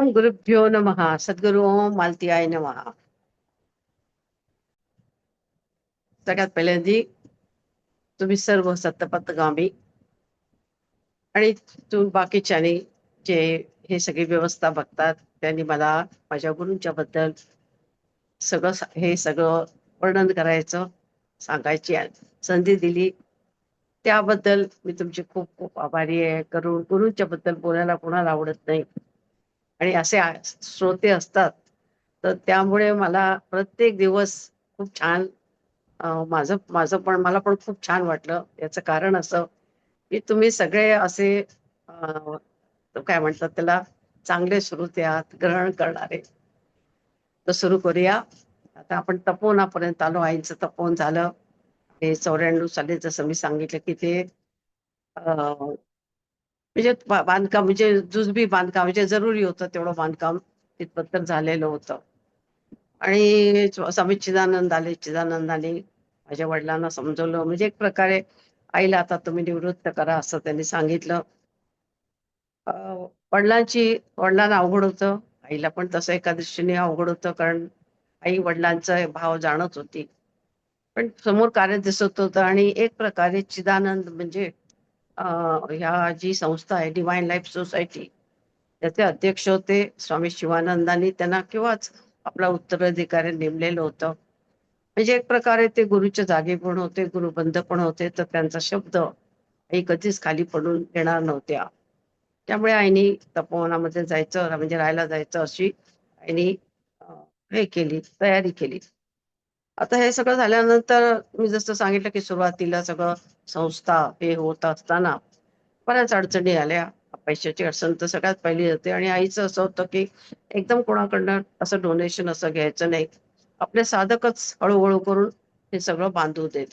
ओम गुरुभ्यो नमः. सद्गुरु ओम मालतीयाय नमः. सगळ्यात पहिल्यांदी तुम्ही सर्व सतपथगामी आणि बाकीच्यानी जे हे सगळी व्यवस्था बघतात त्यांनी मला माझ्या गुरूंच्या बद्दल हे सगळं वर्णन करायचं सांगायची संधी दिली. त्याबद्दल मी तुमची खूप खूप आभारी आहे. गुरूंच्या बद्दल बोलायला कोणाला आवडत नाही आणि असे श्रोते असतात. तर त्यामुळे मला प्रत्येक दिवस खूप छान माझं माझं पण मला पण खूप छान वाटलं. याचं कारण असं की तुम्ही सगळे असे काय म्हणतात त्याला, चांगले श्रोते आहात, ग्रहण करणारे. तर सुरू करूया. आता आपण तपोवनापर्यंत आलो. आईचं तपोवन झालं. ते 94 साली जसं मी सांगितलं की ते म्हणजे बांधकाम म्हणजे जुजबी बांधकाम म्हणजे जरुरी होतं तेवढं बांधकाम तिथपर्यंत झालेलं होतं. आणि स्वामी चिदानंद आले. चिदानंदाने माझ्या वडिलांना समजवलं, म्हणजे एक प्रकारे आईला आता तुम्ही निवृत्त करा असं त्यांनी सांगितलं. वडिलांना अवघड होतं, आईला पण तसं एका दृष्टीने अवघड होतं, कारण आई वडिलांचा भाव जाणत होती, पण समोर कार्य दिसत होतं. आणि एक प्रकारे चिदानंद म्हणजे ह्या जी संस्था आहे डिवाइन लाईफ सोसायटी, त्याचे अध्यक्ष होते स्वामी शिवानंदांनी त्यांना किंवाच आपला उत्तराधिकारी नेमलेलं होतं. म्हणजे एक प्रकारे ते गुरुच्या जागे पण होते, गुरुबंध पण होते. तर त्यांचा शब्द आई कधीच खाली पडून देणार नव्हत्या. त्यामुळे आईनी तपोवनामध्ये जायचं म्हणजे राहायला जायचं अशी आईनी हे केली, तयारी केली. आता हे सगळं झाल्यानंतर मी जसं सांगितलं की सुरुवातीला सगळं संस्था हे होत असताना बऱ्याच अडचणी आल्या. पैशाची अडचण तर सगळ्यात पहिली होते. आणि आईचं असं होतं की एकदम कोणाकडनं असं डोनेशन असं घ्यायचं नाही, आपले साधकच हळूहळू करून हे सगळं बांधू देत.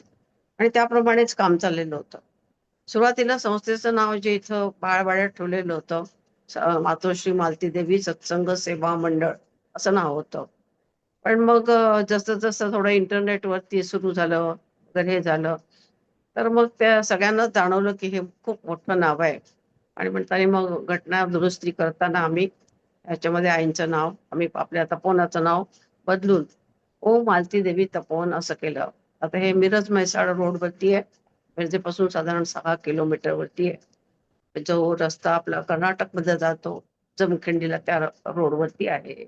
आणि त्याप्रमाणेच काम चाललेलं होतं. सुरुवातीला संस्थेचं नाव जे इथं बाळवाड्यात ठेवलेलं होतं, मातोश्री मालती देवी सत्संग सेवा मंडळ असं नाव होतं. पण मग जसं जसं थोडं इंटरनेटवरती सुरू झालं वगैरे हे झालं, तर मग त्या सगळ्यांनाच जाणवलं की हे खूप मोठं नाव आहे. आणि म्हणताना मग घटना दुरुस्ती करताना आम्ही ह्याच्यामध्ये आईंचं नाव आम्ही आपल्या तपोवनाचं नाव बदलून ओम मालती देवी तपोवन असं केलं. आता हे मिरज म्हैसाळ रोडवरती आहे. मिरजेपासून साधारण 6 किलोमीटर वरती आहे. जो रस्ता आपला कर्नाटक मध्ये जातो जमखंडीला, त्या रोडवरती आहे.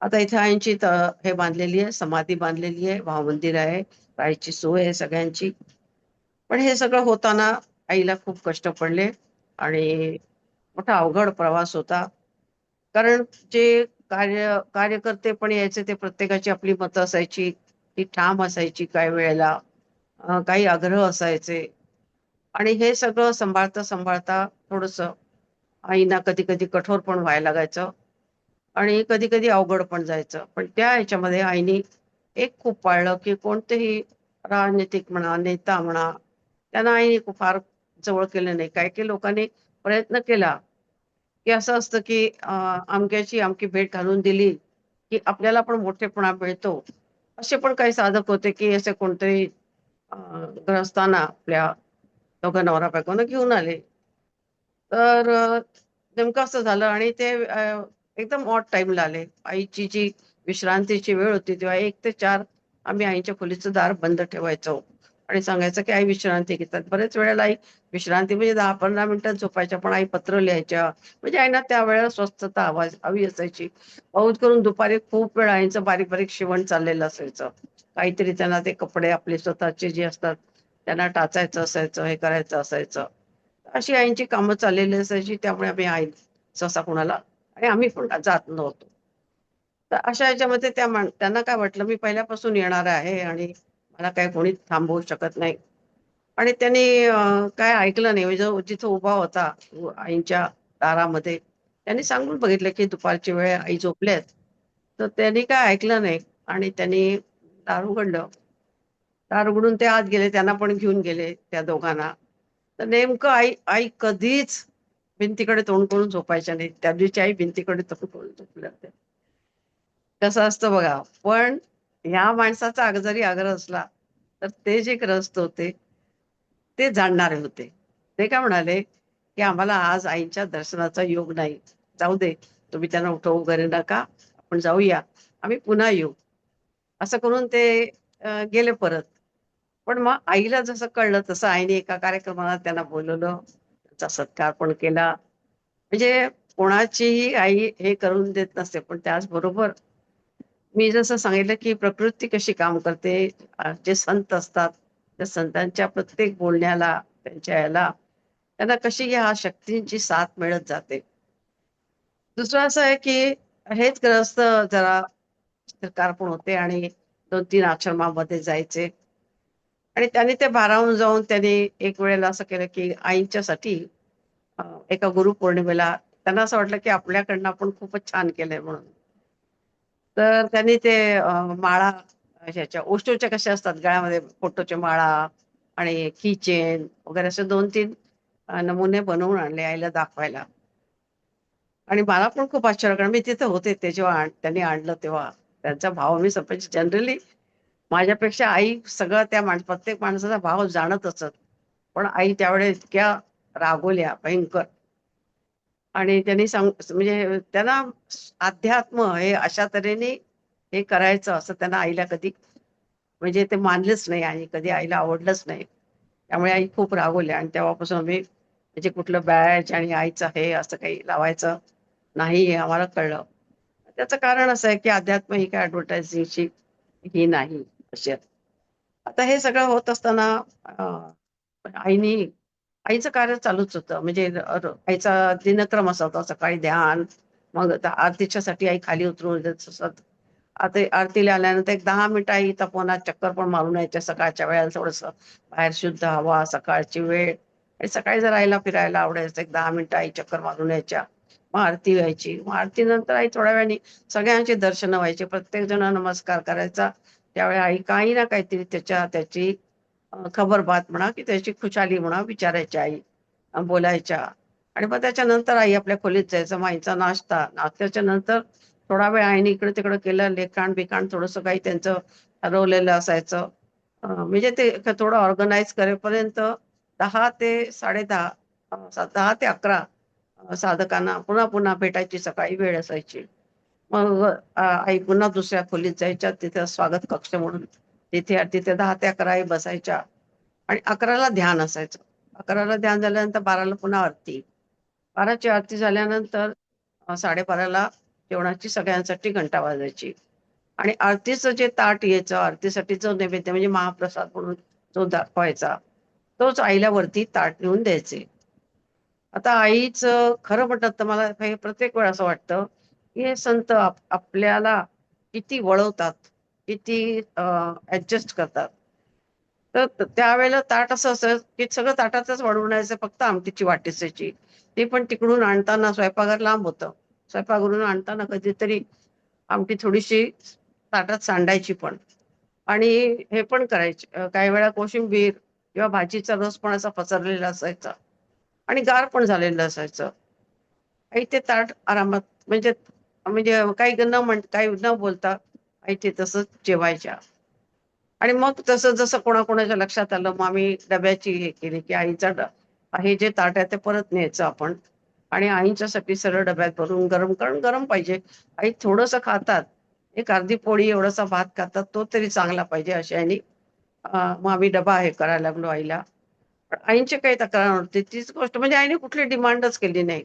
आता इथे आईंची हे बांधलेली आहे, समाधी बांधलेली आहे, भावमंदिर आहे, राहायची सोय आहे सगळ्यांची. पण हे सगळं होताना आईला खूप कष्ट पडले आणि मोठा अवघड प्रवास होता. कारण जे कार्यकर्ते पण यायचे ते प्रत्येकाची आपली मतं असायची, ती ठाम असायची काही वेळेला, काही आग्रह असायचे. आणि हे सगळं सांभाळता सांभाळता थोडस आईना कधी कधी कठोर पण व्हायला लागायचं आणि कधी कधी अवघड पण जायचं. पण त्या ह्याच्यामध्ये आईनी एक खूप पाळलं की कोणतेही राजनीतिक म्हणा, नेता म्हणा, त्यांना आईने खूप फार जवळ केलं नाही. काही काही लोकांनी प्रयत्न केला की असं असतं की अमक्याची अमकी भेट घालून दिली की आपल्याला पण मोठेपणा मिळतो. असे पण काही साधक होते की असे कोणतेही ग्रहस्थांना आपल्या दोघं नवरा बायकोनं घेऊन आले. तर नेमकं असं झालं आणि ते एकदम ऑड टाइमला आले. आईची जी विश्रांतीची वेळ होती तेव्हा 1 ते 4 आम्ही आईच्या खोलीचं दार बंद ठेवायचो आणि सांगायचं की आई विश्रांती घेतात. बरेच वेळेला आई विश्रांती म्हणजे 10-15 मिनिटात झोपायच्या, पण आई पत्र लिहायच्या. म्हणजे आईना त्यावेळेला स्वस्थता हवी असायची. पाऊस करून दुपारी खूप वेळ आईचं बारीक बारीक शिवण चाललेलं असायचं. काहीतरी त्यांना ते कपडे आपले स्वतःचे जे असतात त्यांना टाचायचं असायचं, हे करायचं असायचं. अशी आईची कामं चाललेली असायची. त्यामुळे आम्ही आई सहसा कोणाला आणि आम्ही पण जात नव्हतो. तर अशा ह्याच्यामध्ये त्यांना काय वाटलं मी पहिल्यापासून येणार आहे आणि मला काय कोणी थांबवू शकत नाही. आणि त्यांनी काय ऐकलं नाही. म्हणजे जिथं उभा होता आईच्या दारामध्ये, त्यांनी सांगून बघितलं की दुपारची वेळ आई झोपल्यात. तर त्यांनी काय ऐकलं नाही आणि त्यांनी दार उघडलं. दार उघडून ते आत गेले, त्यांना पण घेऊन गेले त्या दोघांना. तर नेमकं आई आई कधीच भिंतीकडे तोंड करून झोपायच्या नाही. त्या दिवशी आई भिंतीकडे तोंड करून झोपल्या होत्या. कसं असतं बघा. पण ह्या माणसाचा जरी आग्रह असला तर ते जे ग्रस्त होते ते जाणणारे होते. ते काय म्हणाले की आम्हाला आज आईच्या दर्शनाचा योग नाही, जाऊ दे, तुम्ही त्यांना उठवू वगैरे नका, आपण जाऊया, आम्ही पुन्हा येऊ. असं करून ते गेले परत. पण मग आईला जसं कळलं तसं आईने एका कार्यक्रमाला त्यांना बोलवलं, त्यांचा सत्कार पण केला. म्हणजे कोणाचीही आई हे करून देत नसते, पण त्याचबरोबर मी जसं सांगितलं की प्रकृती कशी काम करते, जे संत असतात त्या संतांच्या प्रत्येक बोलण्याला, त्यांच्या याला, त्यांना कशी ह्या शक्तींची साथ मिळत जाते. दुसरं असं आहे की हेच ग्रहस्थ जरा चित्रकार पण होते आणि 2-3 आश्रमामध्ये जायचे आणि त्यांनी ते भारावून जाऊन त्यांनी एक वेळेला असं केलं की आईच्यासाठी अ, एका गुरुपौर्णिमेला त्यांना असं वाटलं की आपल्याकडनं आपण खूपच छान केलंय म्हणून. तर त्यांनी ते माळा ह्याच्या ओशोच्या कशा असतात गळ्यामध्ये फोटोच्या माळा आणि कीचेन वगैरे असे 2-3 नमुने बनवून आणले आईला दाखवायला. आणि मला पण खूप आश्चर्य कारण मी तिथे होते ते जेव्हा त्यांनी आणलं तेव्हा. त्यांचा भाव मी म्हणजे जनरली माझ्यापेक्षा आई सगळं त्या प्रत्येक माणसाचा भाव जाणत असत. पण आई त्यावेळेस इतक्या रागवल्या भयंकर आणि त्यांनी म्हणजे त्यांना अध्यात्म हे अशा तऱ्हेने हे करायचं असं त्यांना आईला कधी म्हणजे ते मानलंच नाही आणि कधी आईला आवडलंच नाही. त्यामुळे आई खूप रागवल्या आणि तेव्हापासून आम्ही म्हणजे कुठलं बॅच आणि आईचं हे असं काही लावायचं नाही हे आम्हाला कळलं. त्याचं कारण असं आहे की अध्यात्म ही काय ॲडव्हर्टायझिंगची ही नाही अशी आहे. आता हे सगळं होत असताना आईनी आईचं कार्य चालूच होतं. म्हणजे आईचा दिनक्रम असा होता. सकाळी ध्यान, मग आता आरतीच्यासाठी आई खाली उतरून देत असत. आता आरतीला आल्यानंतर एक 10 मिनिटं आई तपोवनात चक्कर पण मारून यायच्या सकाळच्या वेळेला थोडंसं बाहेर शुद्ध हवा, सकाळची वेळ आणि सकाळी जर आईला फिरायला आवडायचं. एक 10 मिनिटं आई चक्कर मारून यायच्या. मग आरती व्हायची. मग आरतीनंतर आई थोड्या वेळाने सगळ्यांची दर्शनं व्हायची. प्रत्येक जण नमस्कार करायचा. त्यावेळी आई काही ना काहीतरी त्याची खबरबात म्हणा की त्याची खुशाली म्हणा विचारायची आई बोलायच्या आणि मग त्याच्यानंतर आई आपल्या खोलीत जायचं मग आईचा नाश्त्याच्या नंतर थोडा वेळ आईने इकडे तिकडे केलं लेखाण बिखाण थोडंसं काही त्यांचं ठरवलेलं असायचं म्हणजे ते थोडं ऑर्गनाईज करेपर्यंत 10 ते 10:30 10 ते 11 साधकांना पुन्हा पुन्हा भेटायची सकाळी वेळ असायची. मग आई पुन्हा दुसऱ्या खोलीत जायच्या तिथे स्वागत कक्ष म्हणून तिथे तिथे 10 ते 11 आई बसायच्या आणि 11ला ध्यान असायचं. 11ला ध्यान झाल्यानंतर 12ला पुन्हा आरती. 12ची आरती झाल्यानंतर 12:30ला जेवणाची सगळ्यांसाठी घंटा वाजायची आणि आरतीचं जे ताट यायचं आरतीसाठी जो नैवेद्य म्हणजे महाप्रसाद म्हणून जो दाखवायचा तोच आईला वरती ताट नेऊन द्यायचे. आता आईचं खरं म्हणतात तर मला हे प्रत्येक वेळा असं वाटतं, की हे संत आपल्याला किती वळवतात, किती ॲडजस्ट करतात. तर त्यावेळेला ताट असं असेल, की सगळं ताटातच वाढून फक्त आमटीची वाट असायची. ती पण तिकडून आणताना स्वयंपाकघर लांब होतं. स्वयंपाकघरून आणताना कधीतरी आमटी थोडीशी ताटात सांडायची पण. आणि हे पण करायचे काही वेळा कोशिंबीर किंवा भाजीचा रस पण असा पसरलेला असायचा आणि गार पण झालेलं असायचं. आई ते ताट आरामात म्हणजे म्हणजे काही न बोलता आई ते तसंच जेवायच्या. आणि मग तसं जसं कोणाकोणाच्या लक्षात आलं, मग आम्ही डब्याची हे केली, की हे जे ताट आहे ते परत न्यायचं आपण आणि आईंच्यासाठी सरळ डब्यात भरून गरम कारण गरम पाहिजे. आई थोडंसं खातात. एक अर्धी पोळी एवढासा भात खातात, तो तरी चांगला पाहिजे अशा ह्यानी मग आम्ही डबा हे करायला लागलो आईला. पण आईंची काही तक्रार नव्हती. तीच गोष्ट म्हणजे आईने कुठली डिमांडच केली नाही.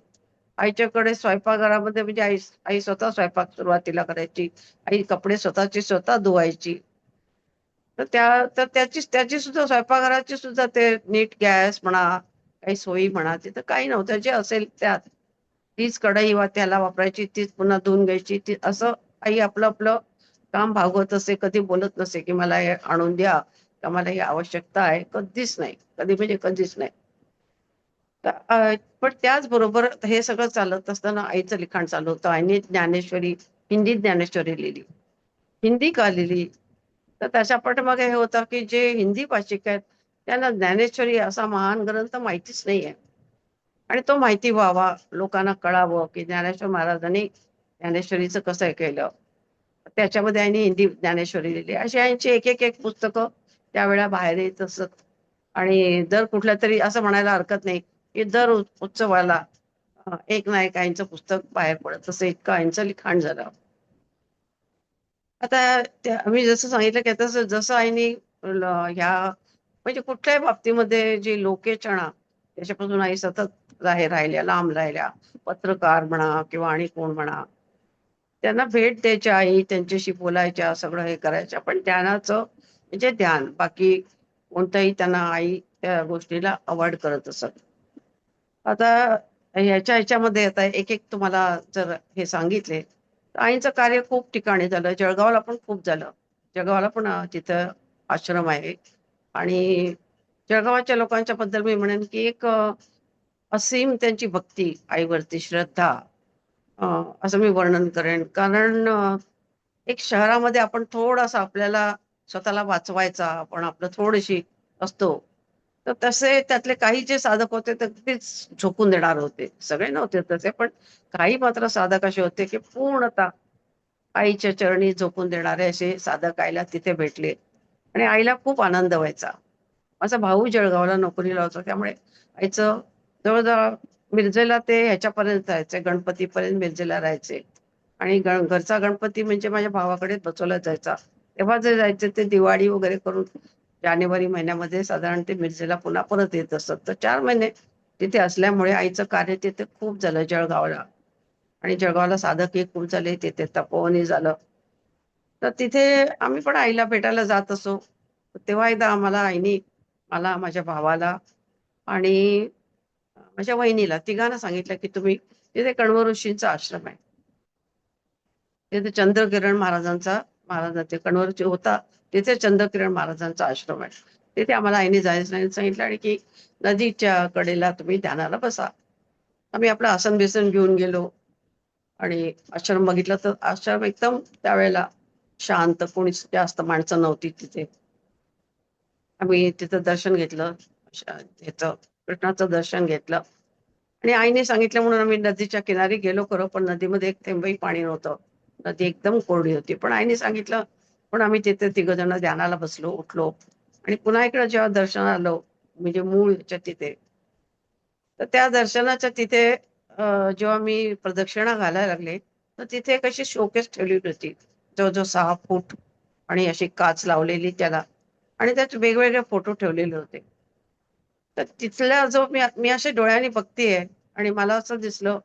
आईच्याकडे स्वयंपाकघरामध्ये म्हणजे आई आई स्वतः स्वयंपाक सुरुवातीला करायची. आई कपडे स्वतःची स्वतः धुवायची. तर त्याची त्याची सुद्धा स्वयंपाकघराची सुद्धा ते नीट गॅस म्हणा, काही सोयी म्हणा, तिथं काही नव्हतं. जे असेल त्यात. तीच कढई त्याला वापरायची, तीच पुन्हा धुवून घ्यायची. ती असं आई आपलं काम भागवत असे. कधी बोलत नसे, की मला हे आणून द्या, का मला ही आवश्यकता आहे. कधीच नाही. कधी म्हणजे कधीच नाही. तर पण त्याचबरोबर हे सगळं चालत असताना आईचं लिखाण चालू होतं. आईने हिंदी ज्ञानेश्वरी लिहिली. हिंदी का लिहिली? तर त्याच्या पाठीमागे हे होतं, की जे हिंदी भाषिक आहेत, त्यांना ज्ञानेश्वरी असा महान ग्रंथ माहितीच नाहीये आणि तो माहिती व्हावा, लोकांना कळावं, की ज्ञानेश्वर महाराजांनी ज्ञानेश्वरीचं कसं हे केलं. त्याच्यामध्ये त्यांनी हिंदी ज्ञानेश्वरी लिहिली. अशी यांची एक पुस्तकं त्यावेळेला बाहेर येत असत आणि दर कुठल्यातरी असं म्हणायला हरकत नाही, की दर उत्सवाला एक ना एक आईचं पुस्तक बाहेर पडत, तसं इतकं आईचं लिखाण झालं. आता मी जसं सांगितलं की तसं जसं आईने ह्या म्हणजे कुठल्याही बाबतीमध्ये जी लोकेचणा त्याच्यापासून आई सतत राहिल्या, लांब राहिल्या. पत्रकार म्हणा किंवा आणि कोण म्हणा, त्यांना भेट द्यायच्या आई, त्यांच्याशी बोलायच्या, सगळं हे करायच्या. पण ध्यानाचं म्हणजे ध्यान, बाकी कोणतंही त्यांना आई त्या गोष्टीला अवॉइड करत असत. आता ह्याच्यामध्ये आता एक एक तुम्हाला जर हे सांगितले, तर आईचं कार्य खूप ठिकाणी झालं. जळगावला पण खूप झालं. जळगावला पण तिथं आश्रम आहे. आणि जळगावाच्या लोकांच्या बद्दल मी म्हणेन की एक असीम त्यांची भक्ती आईवरती, श्रद्धा, असं मी वर्णन करेन. कारण एक शहरामध्ये आपण थोडासा आपल्याला स्वतःला वाचवायचा, आपण आपलं थोडीशी असतो. तर तसे त्यातले काही जे साधक होते ते अगदीच झोकून देणार होते. सगळे नव्हते तसे, पण काही मात्र साधक असे होते की पूर्णतः आईच्या चरणी झोकून देणारे असे साधक आईला तिथे भेटले. आणि आईला खूप आनंद व्हायचा. माझा भाऊ जळगावला नोकरीला होता, त्यामुळे आईचं जवळजवळ मिरजेला ते ह्याच्यापर्यंत जायचे, गणपतीपर्यंत मिरजेला राहायचे. आणि घरचा गणपती म्हणजे माझ्या भावाकडे बसवला जायचा. तेव्हा जे जायचे ते दिवाळी वगैरे करून जानेवारी महिन्यामध्ये साधारण ते मिरजेला पुन्हा परत येत असत. तर 4 महिने तिथे असल्यामुळे आईचं कार्य तिथे खूप झालं जळगावला. आणि जळगावला साधकही खूप झाले, तिथे तपोवनही झालं. तर तिथे आम्ही पण आईला भेटायला जात असो. तेव्हा एकदा आम्हाला आईनी, मला, माझ्या भावाला आणि माझ्या वहिनीला तिघांना सांगितलं की तुम्ही तिथे कण्व ऋषींचा आश्रम आहे. तिथे चंद्रकिरण महाराजांचा, महाराजांचे कण्व होता तिथे चंद्रकिरण महाराजांचा आश्रम आहे. तिथे आम्हाला आईने जायचं नाही सांगितलं आणि की नदीच्या कडेला तुम्ही ध्यानाला बसा. आम्ही आपलं आसन बिसन घेऊन गेलो आणि आश्रम बघितलं. तर आश्रम एकदम त्यावेळेला शांत, कोणीच जास्त माणसं नव्हती तिथे. आम्ही तिथं दर्शन घेतलं, ह्याचं कृष्णाचं दर्शन घेतलं. आणि आईने सांगितलं म्हणून आम्ही नदीच्या किनारी गेलो खरं, पण नदीमध्ये एक थेंबही पाणी नव्हतं. नदी एकदम कोरडी होती. पण आईने सांगितलं, पण आम्ही तिथे तिघ जण ध्यानाला बसलो, उठलो. आणि पुन्हा इकडे जेव्हा दर्शनाला आलो, म्हणजे मूळ ह्याच्या तिथे, तर त्या दर्शनाच्या तिथे जेव्हा मी प्रदक्षिणा घालायला लागले, तर तिथे एक अशी शोकेस ठेवलेली होती, जवळजवळ 6 फूट, आणि अशी काच लावलेली त्याला. आणि त्यात वेगवेगळे फोटो ठेवलेले होते. तर तिथला जो मी मी अशा डोळ्यांनी बघतीये, आणि मला असं दिसलं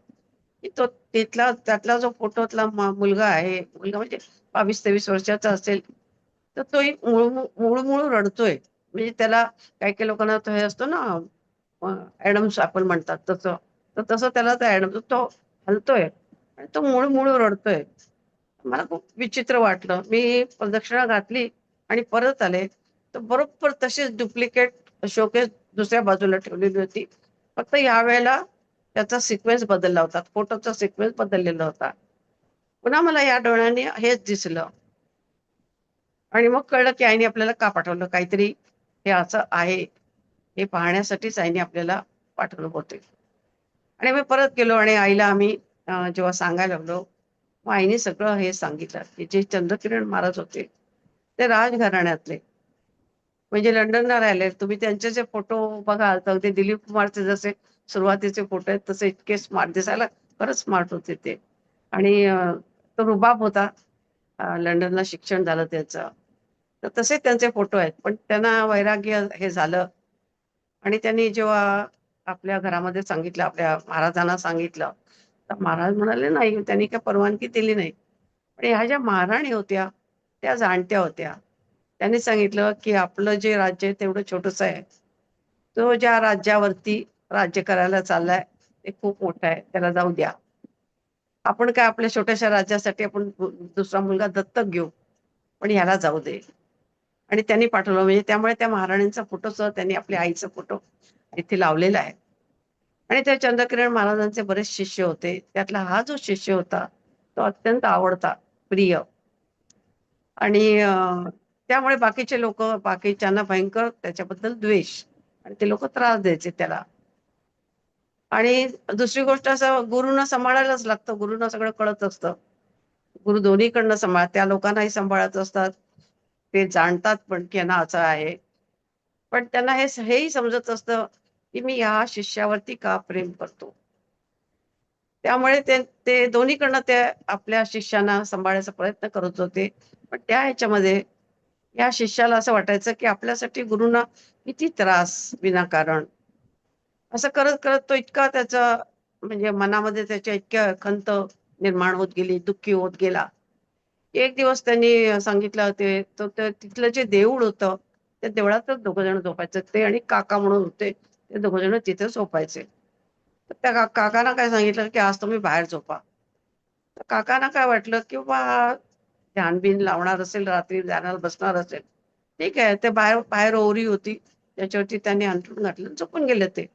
की तो तिथला त्यातला जो फोटोतला मुलगा आहे, मुलगा म्हणजे 22-23 वर्षाचा असेल. तर तो एक मुळू रडतोय. म्हणजे त्याला काही काही लोकांना तो हे असतो ना, ऍडम्स आपण म्हणतात तसं. तर तसं त्याला तो ऍडम्स तो हलतोय आणि तो मुळू रडतोय. मला खूप विचित्र वाटलं. मी प्रदक्षिणा घातली आणि परत आले, तर बरोबर तशीच डुप्लिकेट शोकेस दुसऱ्या बाजूला ठेवलेली होती. फक्त यावेळेला त्याचा सिक्वेन्स बदलला होता. फोटोचा सिक्वेन्स बदललेला होता. पुन्हा मला या डोळ्यांनी हेच दिसलं. आणि मग कळलं की आईने आपल्याला का पाठवलं. काहीतरी हे असं आहे, हे पाहण्यासाठीच आईने आपल्याला पाठवलं होते. आणि मी परत गेलो आणि आईला आम्ही जेव्हा सांगायला लागलो, मग आईने सगळं हे सांगितलं की जे चंद्रकिरण महाराज होते ते राजघराण्यातले, म्हणजे लंडनला राहिले. तुम्ही त्यांचे जे फोटो बघाल तर अगदी दिलीप कुमारचे जसे सुरुवातीचे फोटो आहेत तसे इतके स्मार्ट दिसायला, खरंच स्मार्ट होते ते. आणि तो रुबाब होता. लंडनला शिक्षण झालं त्याचं. तर तसे त्यांचे फोटो आहेत. पण त्यांना वैराग्य हे झालं. आणि त्यांनी जेव्हा आपल्या घरामध्ये सांगितलं, आपल्या महाराजांना सांगितलं, तर महाराज म्हणाले, "नाही, त्यांनी काही परवानगी दिली नाही." पण ह्या ज्या महाराणी होत्या, त्या जाणत्या होत्या. त्यांनी सांगितलं, की आपलं जे राज्य आहे तेवढं छोटंसं आहे. तो ज्या राज्यावरती राज्य करायला चाललाय, ते खूप मोठं आहे. त्याला जाऊ द्या. आपण काय आपल्या छोट्याशा राज्यासाठी आपण दुसरा मुलगा दत्तक घेऊ, पण ह्याला जाऊ दे. आणि त्यांनी पाठवलं. म्हणजे त्यामुळे त्या महाराणींचा फोटोसह त्यांनी आपल्या आईचा फोटो इथे लावलेला आहे. आणि त्या चंद्रकिरण महाराजांचे बरेच शिष्य होते. त्यातला हा जो शिष्य होता, तो अत्यंत आवडता, प्रिय. आणि त्यामुळे बाकीचे लोकं, बाकीच्यांना भयंकर त्याच्याबद्दल द्वेष, आणि ते लोकं त्रास द्यायचे त्याला. आणि दुसरी गोष्ट असं, गुरूंना सांभाळायलाच लागतं. गुरूंना सगळं कळत असतं. गुरु दोन्हीकडनं त्या लोकांनाही सांभाळत असतात. ते जाणतात पण की यांना असं आहे. पण त्यांना हेही समजत असतं, की मी या शिष्यावरती का प्रेम करतो. त्यामुळे ते ते दोन्हीकडनं ते आपल्या शिष्यांना सांभाळायचा प्रयत्न करत होते. पण त्या ह्याच्यामध्ये या शिष्याला असं वाटायचं की आपल्यासाठी गुरुंना किती त्रास विनाकारण. असं करत करत तो इतका त्याचा म्हणजे मनामध्ये त्याच्या इतक्या खंत निर्माण होत गेली, दुःखी होत गेला. एक दिवस त्यांनी सांगितलं तिथलं जे देऊळ होतं, त्या देवळातच दोघं जण झोपायचे. ते आणि काका म्हणून होते. ते दोघं जण तिथे झोपायचे. तर त्या काकांना काय सांगितलं, की आज तुम्ही बाहेर झोपा. तर काकांना काय वाटलं, की बाबा ध्यान-बिन लावणार असेल, रात्री ध्यानाला बसणार असेल. ठीक आहे. ते बाहेर बाहेर ओहरी होती. त्याच्यावरती त्यांनी अंथरूण घातलं आणि झोपून गेले ते.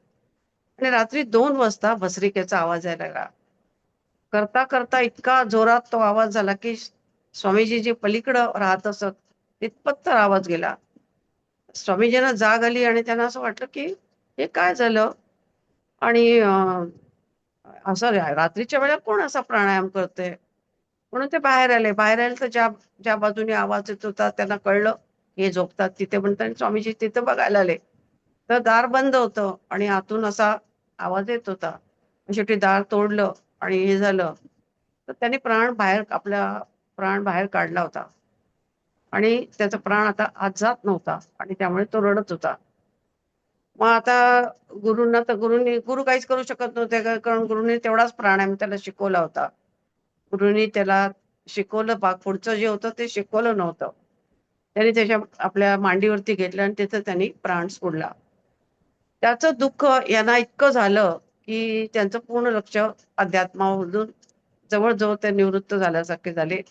आणि रात्री 2 वाजता भस्रिकेचा आवाज यायला लागला. करता करता इतका जोरात तो आवाज झाला, की स्वामीजी जे पलीकडं राहत असत, तिथपत तर आवाज गेला. स्वामीजींना जाग आली आणि त्यांना असं वाटलं, की हे काय झालं? आणि असं रात्रीच्या वेळेला कोण असा प्राणायाम करतंय? म्हणून ते बाहेर आले. बाहेर आले तर ज्या ज्या बाजूने आवाज येत होता त्यांना कळलं, हे झोपतात तिथे म्हणतात आणि स्वामीजी तिथं बघायला आले. तर दार बंद होतं आणि आतून असा आवाज येत होता. शेवटी दार तोडलं आणि हे झालं. तर त्याने प्राण बाहेर काढला होता आणि त्याचा प्राण आता आत जात नव्हता आणि त्यामुळे तो रडत होता. मग आता गुरु काहीच करू शकत नव्हते कारण गुरुनी तेवढाच प्राणायाम त्याला शिकवला होता. गुरुनी त्याला शिकवलं पुढचं जे होतं ते शिकवलं नव्हतं. त्याने त्याच्या आपल्या मांडीवरती घेतलं आणि तिथं त्यांनी प्राण सोडला. त्याचं दुःख यांना इतकं झालं, की त्यांचं पूर्ण लक्ष अध्यात्मामधून जवळ-जवळ ते निवृत्त झाल्यासारखे झाले.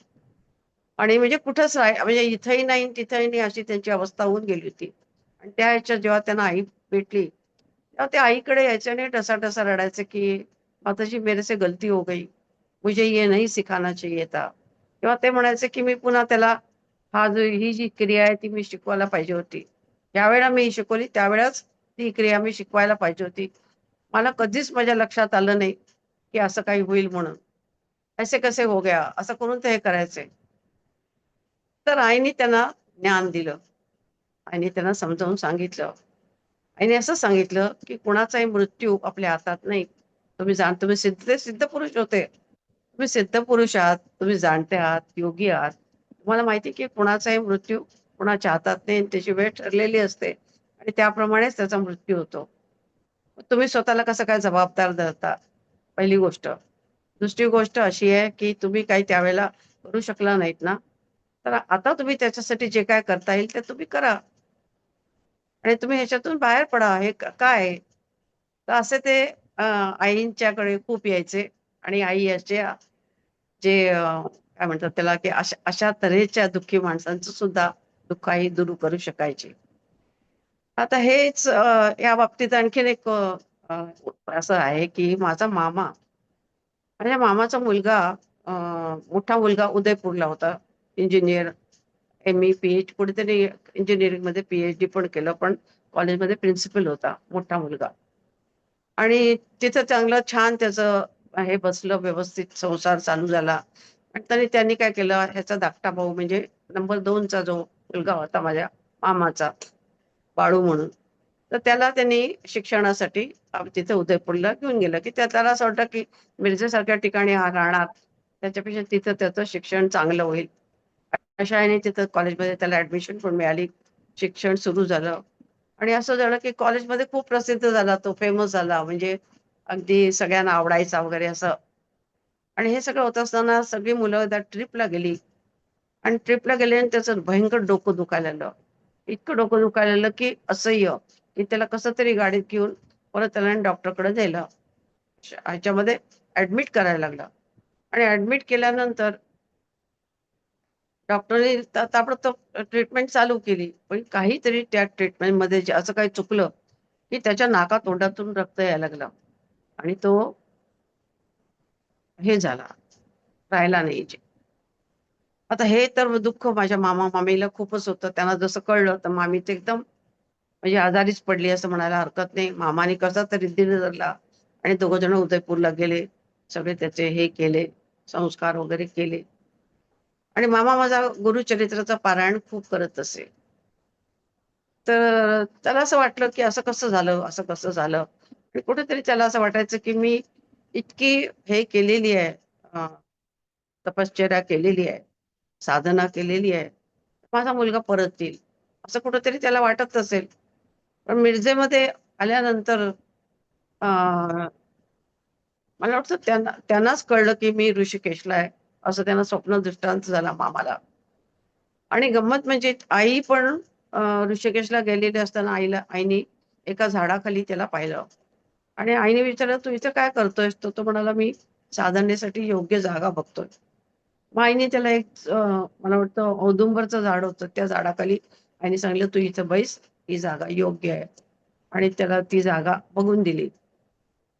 आणि म्हणजे कुठंच म्हणजे इथंही नाही, तिथंही नाही अशी त्यांची अवस्था होऊन गेली होती. आणि त्या ह्याच्यात जेव्हा त्यांना आई भेटली, तेव्हा ते आईकडे यायचे आणि ढसाढसा रडायचे, की "माताजी मेरे से गलती हो गई. मुझे ये नहीं सिखाना चाहिए था." तेव्हा ते म्हणायचे, की "मी पुन्हा त्याला ही जी क्रिया आहे ती मी शिकवायला पाहिजे होती. ज्यावेळेला मी शिकवली त्यावेळेस ती क्रिया मी शिकवायला पाहिजे होती. मला कधीच माझ्या लक्षात आलं नाही, की असं काही होईल म्हणून. ऐसे कैसे हो गया?" असं करून ते हे करायचे. तर आईने त्यांना ज्ञान दिलं. आईने त्यांना समजावून सांगितलं. आईने असं सांगितलं, की कुणाचाही मृत्यू आपल्या हातात नाही. तुम्ही सिद्ध पुरुष होते. तुम्ही सिद्ध पुरुष आहात, तुम्ही जाणते आहात, योगी आहात. तुम्हाला माहिती आहे, की कुणाचाही मृत्यू कुणाच्या हातात नाही आणि त्याची वेळ ठरलेली असते आणि त्याप्रमाणेच त्याचा मृत्यू होतो. तुम्ही स्वतःला कसं काय जबाबदार धरता? पहिली गोष्ट. दुसरी गोष्ट अशी आहे, की तुम्ही काही त्यावेळेला करू शकला नाहीत ना, तर आता तुम्ही त्याच्यासाठी जे काय करता येईल ते तुम्ही करा आणि तुम्ही ह्याच्यातून बाहेर पडा. हे काय आहे? तर असे ते आईंच्याकडे खूप यायचे आणि आई याच्या काय म्हणतात त्याला, की अशा अशा तऱ्हेच्या दुःखी माणसांचं सुद्धा दुःख आई दूर करू शकायची. आता हेच या बाबतीत आणखीन एक अ, असं आहे, की माझ्या मामाचा मुलगा अ, मोठा मुलगा उदयपूरला होता. इंजिनिअर, एम-ई, पी-एच पुढे त्याने इंजिनिअरिंगमध्ये पी-एच-डी पण केलं, पण कॉलेजमध्ये प्रिन्सिपल होता मोठा मुलगा. आणि तिथं चांगलं छान त्याचं हे बसलं, व्यवस्थित संसार चालू झाला. आणि तरी त्यांनी काय केलं, ह्याचा धाकटा भाऊ म्हणजे नंबर 2 चा जो मुलगा होता माझ्या मामाचा, बाळू म्हणून. तर त्याला त्यांनी शिक्षणासाठी तिथे उदयपूरला घेऊन गेलं, की त्याला असं वाटतं, की मिरजेसारख्या ठिकाणी हा राहणार. त्याच्यापेक्षा तिथं त्याचं शिक्षण चांगलं होईल. अशा ह्याने तिथं कॉलेजमध्ये त्याला ॲडमिशन पण मिळाली. शिक्षण सुरू झालं आणि असं झालं, की कॉलेजमध्ये खूप प्रसिद्ध झाला तो, फेमस झाला. म्हणजे अगदी सगळ्यांना आवडायचा वगैरे असं. आणि हे सगळं होत असताना सगळी मुलं त्या ट्रिपला गेली आणि ट्रिपला गेले आणि त्याचं भयंकर डोकं दुखायला लागलं. इतकं डोकं दुखायला लागलं, की असह्य, की त्याला कसं तरी गाडीत घेऊन परत त्याला डॉक्टरकडे नेलं. ह्याच्यामध्ये ॲडमिट करायला लागलं आणि ॲडमिट केल्यानंतर डॉक्टरने ताबडतोब ट्रीटमेंट चालू केली. पण काहीतरी त्या ट्रीटमेंटमध्ये जे असं काही चुकलं, की त्याच्या नाकातोंडातून रक्त यायला लागलं आणि तो हे झाला, राहिला नाही. आता हे तर दुःख माझ्या मामा-मामीला खूपच होतं. त्यांना जसं कळलं, तर मामी तर एकदम म्हणजे आजारीच पडली असं म्हणायला हरकत नाही. मामाने कसा तरी धीर धरला आणि दोघं जण उदयपूरला गेले. सगळे त्याचे हे केले, संस्कार वगैरे केले आणि मामा माझा गुरुचरित्राचं पारायण खूप करत असे. तर त्याला असं वाटलं, की असं कसं झालं, असं कसं झालं? आणि कुठेतरी त्याला असं वाटायचं, की मी इतकी हे केलेली आहे, तपश्चर्या केलेली आहे, साधना केलेली आहे, माझा मुलगा परत येईल असं कुठंतरी त्याला वाटत असेल. पण मिरजेमध्ये आल्यानंतर मला वाटतं त्यांनाच कळलं की मी ऋषिकेशला आहे, असं त्यांना स्वप्न दृष्टांत झाला मामाला. आणि गंमत म्हणजे आई पण ऋषिकेशला गेलेली असताना आईने एका झाडाखाली त्याला पाहिलं आणि आईने विचारलं, तू इथं काय करतोयस? तो तो म्हणाला, मी साधनेसाठी योग्य जागा बघतोय. मग आईने त्याला एक मला वाटतं औदुंबरचं झाड होतं, त्या झाडाखाली आईने सांगितलं, तू इथं बैस, ही जागा योग्य आहे. आणि त्याला ती जागा बघून दिली.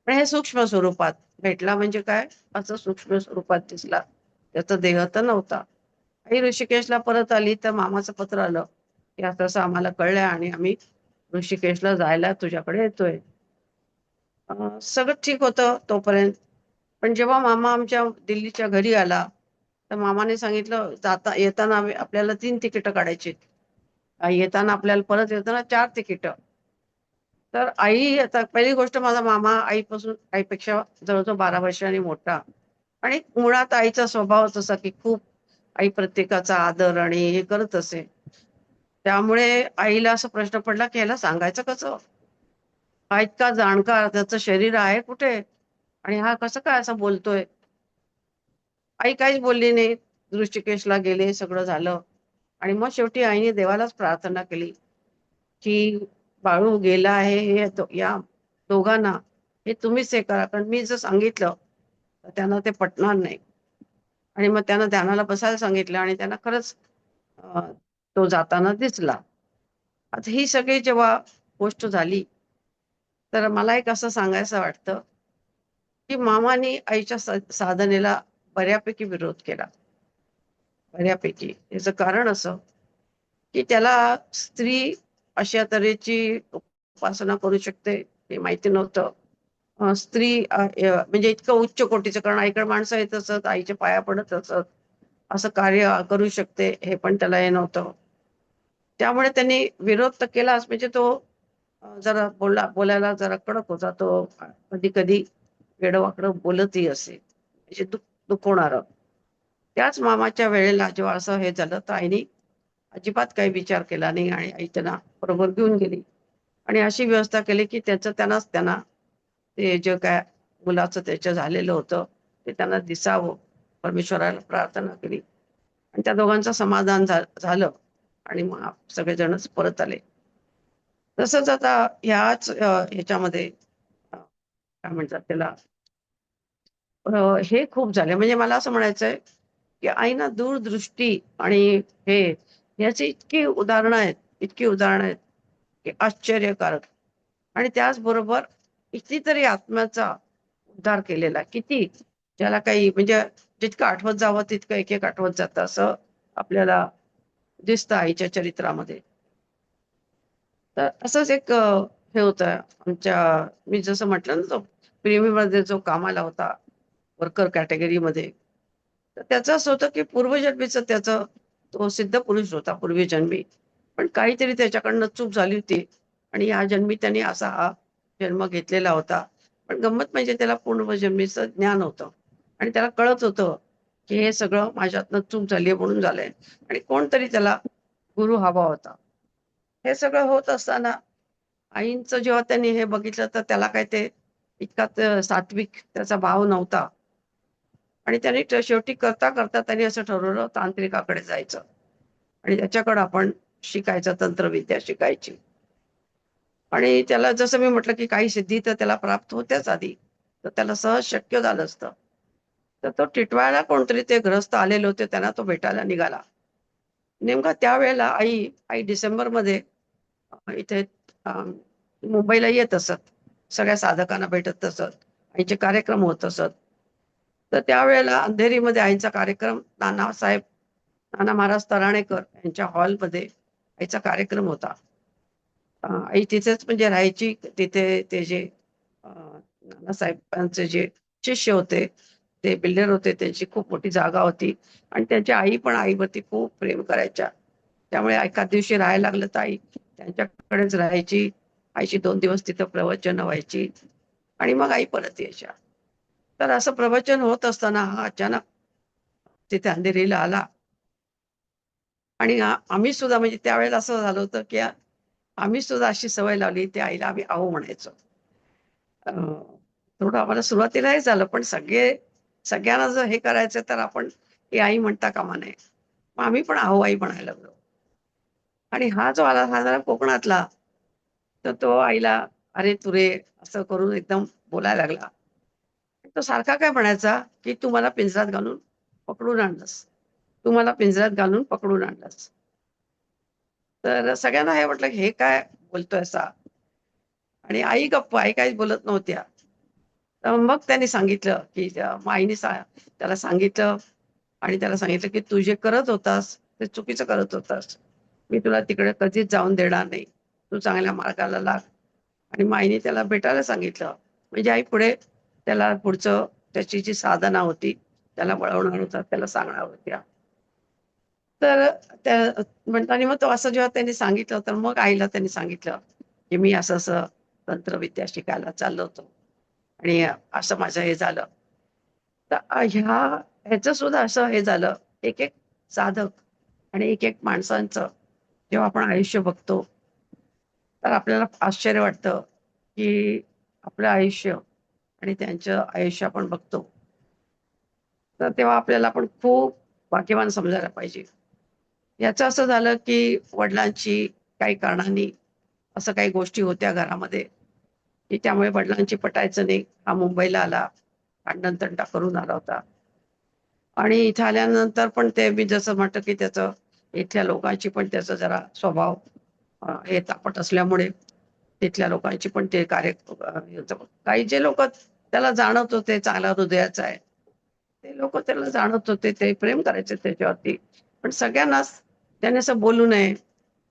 पण हे सूक्ष्म स्वरूपात भेटला म्हणजे काय, असं सूक्ष्म स्वरूपात दिसला. त्याचा देह तर नव्हता. आई ऋषिकेशला परत आली तर मामाचं पत्र आलं की असं असं आम्हाला कळलंय आणि आम्ही ऋषिकेशला जायला तुझ्याकडे येतोय. सगळं ठीक होतं तोपर्यंत. पण जेव्हा मामा आमच्या दिल्लीच्या घरी आला तर मामाने सांगितलं, येताना आपल्याला 3 तिकीटं काढायची. येताना आपल्याला परत येताना 4 तिकीटं. तर आई, आता पहिली गोष्ट, माझा मामा आईपेक्षा जवळजवळ 12 वर्षांनी मोठा. आणि मुळात आईचा स्वभावच असा की खूप आई प्रत्येकाचा आदर आणि हे करत असे. त्यामुळे आईला असा प्रश्न पडला की ह्याला सांगायचं कसं? हा इतका जाणकार, त्याचं शरीर आहे कुठे आणि हा कसं काय असं बोलतोय? आई काहीच बोलली नाही. ऋषिकेशला गेले, सगळं झालं. आणि मग शेवटी आईने देवालाच प्रार्थना केली की बाळू गेला आहे, या दोघांना हे तुम्हीच हे करा, कारण मी जर सांगितलं तर त्यांना ते पटणार नाही. आणि मग त्यांना ध्यानाला बसायला सांगितलं आणि त्यांना खरंच अं, तो जाताना दिसला. आता ही सगळी जेव्हा गोष्ट झाली तर मला एक असं सांगायचं वाटतं की मामाने आईच्या साधनेला बऱ्यापैकी विरोध केला. बऱ्यापैकी याचं कारण असं की त्याला स्त्री अशा तऱ्हेची उपासना करू शकते हे माहिती नव्हतं. स्त्री म्हणजे इतकं उच्च कोटीचं, कारण आईकडे माणसं येत असत, आईच्या पाया पडत असत, असं कार्य करू शकते हे पण त्याला हे नव्हतं. त्यामुळे त्यांनी विरोध तर केलाच, म्हणजे तो जरा बोलायला जरा कडक होता तो. कधी कधी वेडवाकडं बोलतही असे, म्हणजे दुखवणारं. त्याच मामाच्या वेळेला जेव्हा असं हे झालं तर आईने अजिबात काही विचार केला नाही आणि आई त्यांना बरोबर घेऊन गेली आणि अशी व्यवस्था केली की त्यांना ते जे काय मुलाचं त्याच्या झालेलं होतं ते त्यांना दिसावं. परमेश्वराला प्रार्थना केली आणि त्या दोघांचं समाधान झालं आणि मग सगळेजणच परत आले. तसंच आता ह्याच ह्याच्यामध्ये काय म्हणतात त्याला, हे खूप झाले. म्हणजे मला असं म्हणायचंय की आईना दूरदृष्टी आणि हे याची इतकी उदाहरणं आहेत की आश्चर्यकारक. आणि त्याचबरोबर कितीतरी आत्म्याचा उद्धार केलेला, किती, ज्याला काही म्हणजे जितकं आठवत जावं तितकं एक एक आठवत जातं असं आपल्याला दिसतं आईच्या चरित्रामध्ये. तर असंच एक हे होतं आमच्या, मी जसं म्हटलं ना, तो प्रेमीमध्ये जो कामाला होता वर्कर कॅटेगरीमध्ये, तर त्याचं असं होतं की पूर्वजन्मीचं त्याचं, तो सिद्ध पुरुष होता पूर्वीजन्मी. पण काहीतरी त्याच्याकडनं चूक झाली होती आणि या जन्मी त्याने असा हा जन्म घेतलेला होता. पण गंमत म्हणजे त्याला पूर्वजन्मीचं ज्ञान होतं आणि त्याला कळत होतं की हे सगळं माझ्यातनं चूक झाली म्हणून झालंय आणि कोणतरी त्याला गुरु हवा होता. हे सगळं होत असताना आईंचं जेव्हा त्यांनी हे बघितलं तर त्याला काय ते इतका सात्विक त्याचा भाव नव्हता. आणि त्यांनी शेवटी करता करता त्यांनी असं ठरवलं, तांत्रिकाकडे जायचं आणि त्याच्याकडे आपण शिकायचं, तंत्रविद्या शिकायची. आणि त्याला जसं मी म्हटलं की काही सिद्धी तर त्याला प्राप्त होत्याच आधी, तर त्याला सहज शक्य झालं असतं. तर तो टिटवाळाला कोणतरी ते ग्रस्त आलेले होते, त्यांना तो भेटायला निघाला. नेमका त्यावेळेला आई आई डिसेंबरमध्ये इथे मुंबईला येत असत, सगळ्या साधकांना भेटत असत, आईचे कार्यक्रम होत असत. तर त्यावेळेला अंधेरीमध्ये आईचा कार्यक्रम, नाना महाराज तराणेकर यांच्या हॉलमध्ये आईचा कार्यक्रम होता. आई तिथेच म्हणजे राहायची. तिथे ते जे नानासाहेबांचे जे शिष्य होते, ते बिल्डर होते, त्यांची खूप मोठी जागा होती आणि त्यांची आई पण आईवरती खूप प्रेम करायच्या. त्यामुळे एखाद दिवशी राहायला लागलं तर आई त्यांच्याकडेच राहायची. आईची 2 दिवस तिथं प्रवचनं व्हायची आणि मग आई परत यायच्या. तर असं प्रवचन होत असताना हा अचानक तिथे अंधेरीला आला. आणि आम्ही सुद्धा म्हणजे त्यावेळेला असं झालं होतं की आम्ही सुद्धा अशी सवय लावली, त्या आईला आम्ही आहो म्हणायचो. अ, थोडं आम्हाला सुरुवातीला हे झालं, पण सगळ्यांना जर हे करायचं तर आपण ही आई म्हणता कामा नये. मग आम्ही पण आहो आई म्हणायला लागलो. आणि हा जो आला हा जरा कोकणातला, तर तो आईला "अरे तुरे" असं करून एकदम बोलायला लागला. तो सारखा काय म्हणायचा, की "तू मला पिंजऱ्यात घालून पकडून आणलंस. तू मला पिंजऱ्यात घालून पकडून आणलंस." तर सगळ्यांना हे वाटलं, की हे काय बोलतोय असा? आणि आई गप्प, आई काहीच बोलत नव्हत्या. तर मग त्यांनी सांगितलं, की मग आईने त्याला सांगितलं आणि त्याला सांगितलं, की "तू जे करत होतास, ते चुकीचं करत होतास. मी तुला तिकडे कधीच जाऊन देणार नाही. तू चांगल्या मार्गाला लाग." आणि मग आईने त्याला भेटायला सांगितलं. म्हणजे आई पुढे त्याला पुढचं त्याची जी साधना होती, त्याला वळवणार होता, त्याला सांगणार होत्या. तर त्या म्हणताना मग तो असं जेव्हा त्यांनी सांगितलं, तर मग आईला त्यांनी सांगितलं, की "मी असं-असं तंत्रविद्या शिकायला चाललो होतो आणि असं माझं हे झालं." तर ह्याचं सुद्धा असं हे झालं. एक-एक साधक आणि एक-एक माणसांचं जेव्हा आपण आयुष्य बघतो, तर आपल्याला आश्चर्य वाटतं, की आपलं आयुष्य आणि त्यांचं आयुष्य आपण बघतो. तर तेव्हा आपल्याला पण खूप भाग्यवान समजायला पाहिजे. याचं असं झालं, की वडिलांची काही कारणांनी असं काही गोष्टी होत्या घरामध्ये, की त्यामुळे वडिलांची पटायचं नाही. हा मुंबईला आला. भांडण-तंटा करून आला होता. आणि इथे आल्यानंतर पण ते मी जसं म्हटलं, की त्याचं इथल्या लोकांची पण त्याचा जरा स्वभाव हे तापट असल्यामुळे तिथल्या लोकांची पण ते काही जे लोकं त्याला जाणवत होते चांगल्या हृदयाचा आहे. ते लोकं त्याला जाणत होते, ते प्रेम करायचे त्याच्यावरती. पण सगळ्यांनाच त्याने असं बोलू नये,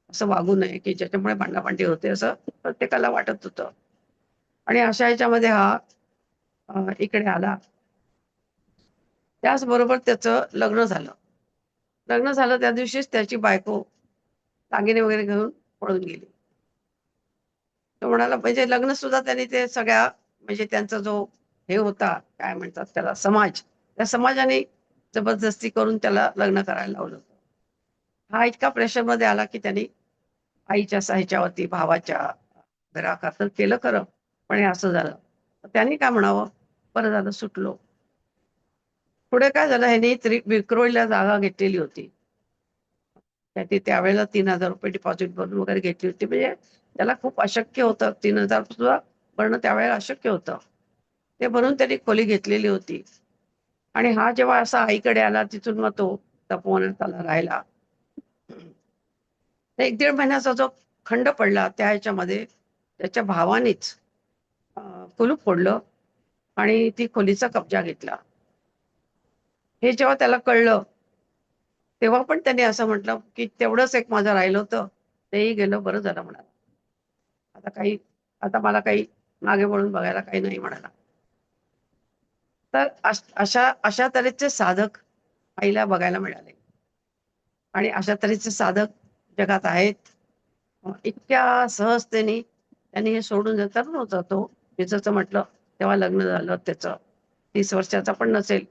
असं वागू नये, की ज्याच्यामुळे भांडाभांडी होते असं प्रत्येकाला वाटत होतं. आणि अशा ह्याच्यामध्ये हा इकडे आला. त्याचबरोबर त्याचं लग्न झालं. लग्न झालं त्या दिवशीच त्याची बायको दागिने वगैरे घेऊन पळून गेली. तो म्हणाला म्हणजे लग्न सुद्धा त्यांनी ते सगळ्या म्हणजे त्यांचा जो हे होता, काय म्हणतात त्याला समाज, त्या समाजाने जबरदस्ती करून त्याला लग्न करायला लावलं होतं. हा इतका प्रेशरमध्ये आला, की त्यांनी आईच्या ह्याच्यावरती भावाच्या घराखातर केलं खरं, पण हे असं झालं. तर त्यांनी काय म्हणावं, बरं झालं सुटलो. पुढे काय झालं ह्यानी विक्रोळीला जागा घेतलेली होती. त्याने त्यावेळेला ₹3000 डिपॉझिट भरून वगैरे घेतली होती. म्हणजे त्याला खूप अशक्य होतं 3000 सुद्धा भरणं त्यावेळेला अशक्य होतं. ते भरून त्यांनी खोली घेतलेली होती. आणि हा जेव्हा असा आईकडे आला तिथून मग तो तपोवनात आला राहायला. तर 1-1.5 महिन्याचा जो खंड पडला त्या ह्याच्यामध्ये त्याच्या भावानेच अ, कुलूप फोडलं आणि ती खोलीचा कब्जा घेतला. हे जेव्हा त्याला कळलं, तेव्हा पण त्याने असं म्हटलं, की "तेवढंच एक माझं राहिलं होतं, तेही गेलं बरं झालं" म्हणाला. आता काही आता मला काही मागे वळून बघायला काही नाही म्हणाला. तर अशा अशा तऱ्हेचे साधक आईला बघायला मिळाले आणि अशा तऱ्हेचे साधक जगात आहेत. इतक्या सहजतेने त्यांनी हे सोडून देतात तरुण होता तो. मी जसं म्हटलं तेव्हा लग्न झालं त्याचं. 30 वर्षाचा पण नसेल.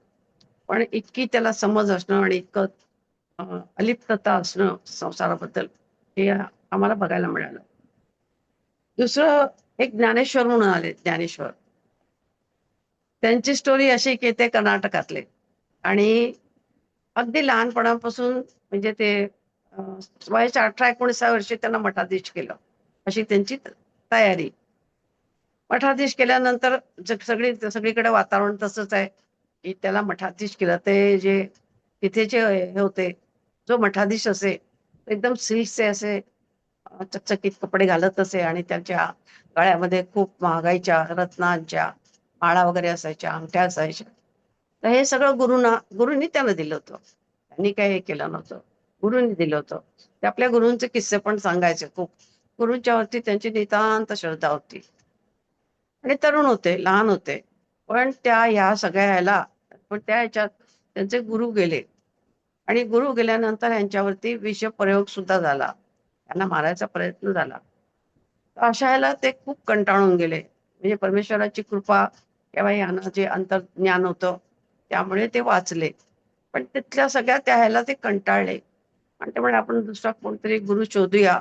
पण इतकी त्याला समज असणं आणि इतकं अ, अलिप्तता असणं संसाराबद्दल हे आम्हाला बघायला मिळालं. दुसरं एक ज्ञानेश्वर म्हणून आले ज्ञानेश्वर. त्यांची स्टोरी अशी की ते कर्नाटकातले आणि अगदी लहानपणापासून म्हणजे ते अ, वयाच्या 18-19 वर्षी त्यांना मठाधीश केलं. अशी त्यांची तयारी. मठाधीश केल्यानंतर सगळीकडे वातावरण तसंच आहे, की त्याला मठाधीश केलं. ते जे तिथे जे हे होते, जो मठाधीश असे, एकदम सिल्कचे असे चकचकीत कपडे घालत असे आणि त्यांच्या गळ्यामध्ये खूप महागाईच्या रत्नांच्या माळा वगैरे असायच्या, अंगठ्या असायच्या. तर हे सगळं गुरूंनी त्याला दिलं होतं. त्यांनी काही हे केलं नव्हतं. गुरूंनी दिलं होतं. ते आपल्या गुरूंचे किस्से पण सांगायचे खूप. गुरूंच्या वरती त्यांची नितांत श्रद्धा होती. आणि तरुण होते, लहान होते. पण त्या ह्या सगळ्या ह्याला पण त्या ह्याच्यात त्यांचे गुरु गेले आणि गुरु गेल्यानंतर ह्यांच्यावरती विषप्रयोग सुद्धा झाला. त्यांना मारायचा प्रयत्न झाला. तर अशा ह्याला ते खूप कंटाळून गेले. म्हणजे परमेश्वराची कृपा किंवा यांना जे अंतर्ज्ञान होतं त्यामुळे ते वाचले. पण तिथल्या सगळ्या त्या ह्याला ते कंटाळले आणि ते म्हणे आपण दुसरा कोणतरी गुरु शोधूया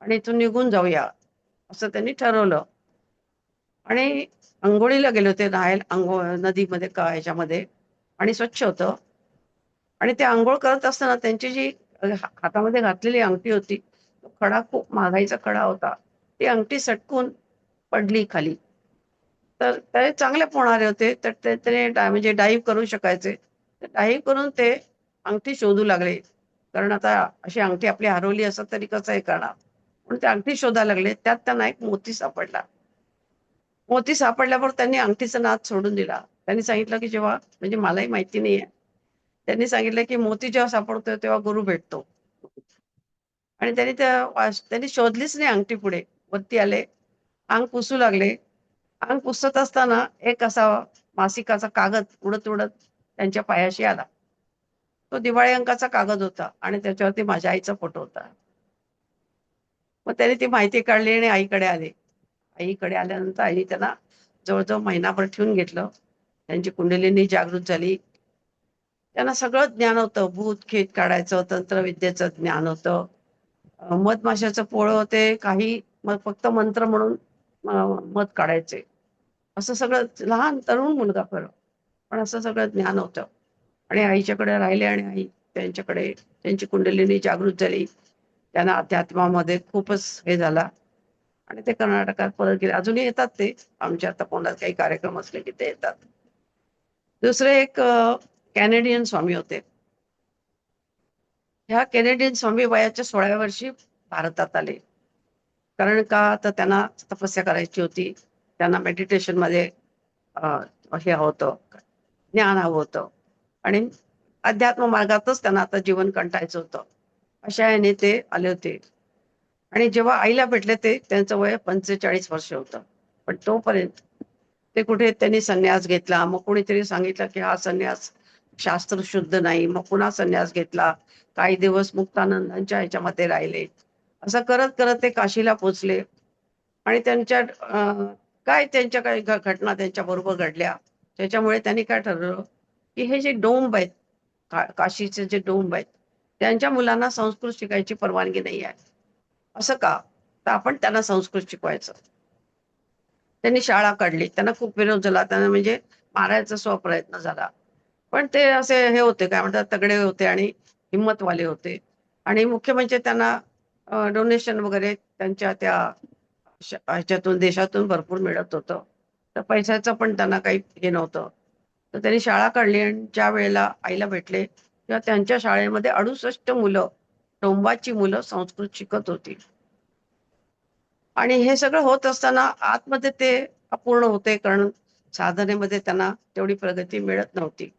आणि इथून निघून जाऊया, असं त्यांनी ठरवलं. आणि अंघोळीला गेले होते, राहायला नदीमध्ये का ह्याच्यामध्ये, आणि स्वच्छ होतं. आणि ते अंघोळ करत असताना त्यांची जी हातामध्ये घातलेली अंगठी होती, तो खडा खूप महागाईचा खडा होता. ती अंगठी सटकून पडली खाली. तर ते चांगले पोहणारे होते, तर ते म्हणजे डाईव्ह करू शकायचे. तर डाईव्ह करून ते अंगठी शोधू लागले. कारण आता अशी अंगठी आपली हरवली असत तरी कसं हे करणार. म्हणून ते अंगठी शोधायला लागले. त्यात त्यांना एक मोती सापडला. मोती सापडल्यावर त्यांनी अंगठीचा नाद सोडून दिला. त्यांनी सांगितलं, की जेव्हा म्हणजे मलाही माहिती नाहीये. त्यांनी सांगितलं, की मोती जेव्हा सापडतो तेव्हा गुरु भेटतो. आणि त्यांनी शोधलीच नाही अंगठी पुढे. वरती आले, अंग पुसू लागले. अंग पुसत असताना एक असा मासिकाचा कागद उडत-उडत त्यांच्या पायाशी आला. तो दिवाळी अंकाचा कागद होता आणि त्याच्यावरती माझ्या आईचा फोटो होता. मग त्यांनी ती माहिती काढली आणि आईकडे आले. आईकडे आल्यानंतर आईने त्यांना जवळ-जवळ महिनाभर ठेवून घेतलं. त्यांची कुंडलिनी जागृत झाली. त्यांना सगळं ज्ञान होतं. भूत-खेत काढायचं, तंत्रविद्येचं ज्ञान होतं. मधमाशाचं पोळं होते, काही मग फक्त मंत्र म्हणून मध काढायचे. असं सगळं लहान तरुण मुलगा खरं, पण असं सगळं ज्ञान होतं. आणि आईच्याकडे राहिले आणि आई त्यांच्याकडे त्यांची कुंडलिनी जागृत झाली. त्यांना अध्यात्मामध्ये खूपच हे झाला आणि ते कर्नाटकात परत गेले. अजूनही येतात ते. आमच्या आता कोणात काही कार्यक्रम असले की ते येतात. दुसरे एक कॅनेडियन स्वामी होते. ह्या कॅनेडियन स्वामी वयाच्या 16व्या वर्षी भारतात आले. कारण का तर त्यांना तपस्या करायची होती. त्यांना मेडिटेशनमध्ये अ, हे होतं, ज्ञान हवं होतं आणि अध्यात्म मार्गातच त्यांना आता जीवन कंठायचं होतं. अशा ह्याने ते आले होते. आणि जेव्हा आईला भेटले ते त्यांचं वय 45 वर्ष होतं. पण तोपर्यंत ते कुठे त्यांनी संन्यास घेतला. मग कोणीतरी सांगितलं, की हा संन्यास शास्त्रशुद्ध नाही. मग पुन्हा संन्यास घेतला. काही दिवस मुक्तानंदांच्या ह्याच्यामध्ये राहिले. असं करत-करत ते काशीला पोहोचले आणि काय त्यांच्या काही घटना त्यांच्याबरोबर घडल्या. त्याच्यामुळे त्यांनी काय ठरवलं, की हे जे डोंब आहेत, काशीचे जे डोंब आहेत, त्यांच्या मुलांना संस्कृत शिकायची परवानगी नाही आहे. असं का? तर आपण त्यांना संस्कृत शिकवायचं. त्यांनी शाळा काढली. त्यांना खूप विरोध झाला. त्यांना म्हणजे मारायचा स्वप्रयत्न झाला. पण ते असे हे होते, काय म्हणतात, तगडे होते आणि हिम्मतवाले होते. आणि मुख्य म्हणजे त्यांना डोनेशन वगैरे त्यांच्या त्या ह्याच्यातून देशातून भरपूर मिळत होतं. तर पैशाचं पण त्यांना काही हे नव्हतं. तर त्यांनी शाळा काढली आणि ज्या वेळेला आईला भेटले, तेव्हा त्यांच्या शाळेमध्ये 68 मुलं, टोंबाची मुलं संस्कृत शिकत होती. आणि हे सगळं होत असताना आतमध्ये ते अपूर्ण होते, कारण साधनेमध्ये त्यांना तेवढी प्रगती मिळत नव्हती.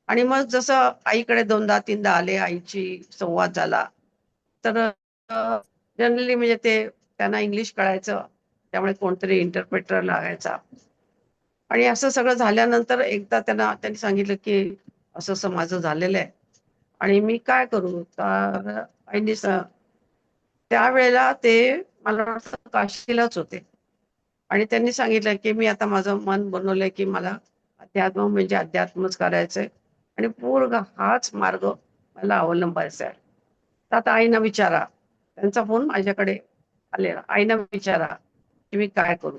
आणि मग जसं आईकडे 2दा-3दा आले, आईची संवाद झाला. तर जनरली म्हणजे ते त्यांना इंग्लिश कळायचं, त्यामुळे कोणतरी इंटरप्रेटर लागायचा. आणि असं सगळं झाल्यानंतर एकदा त्यांनी सांगितलं, की असं-असं माझं झालेलं आहे आणि मी काय करू? तर आईनी त्यावेळेला ते मला वाटतं काशीलाच होते. आणि त्यांनी सांगितलं, की मी आता माझं मन बनवलंय, की मला अध्यात्म म्हणजे अध्यात्मच करायचंय आणि पूर्ण हाच मार्ग मला अवलंबायचा आहे. तर आता आईंना विचारा. त्यांचा फोन माझ्याकडे आलेला. आईंना विचारा, की मी काय करू?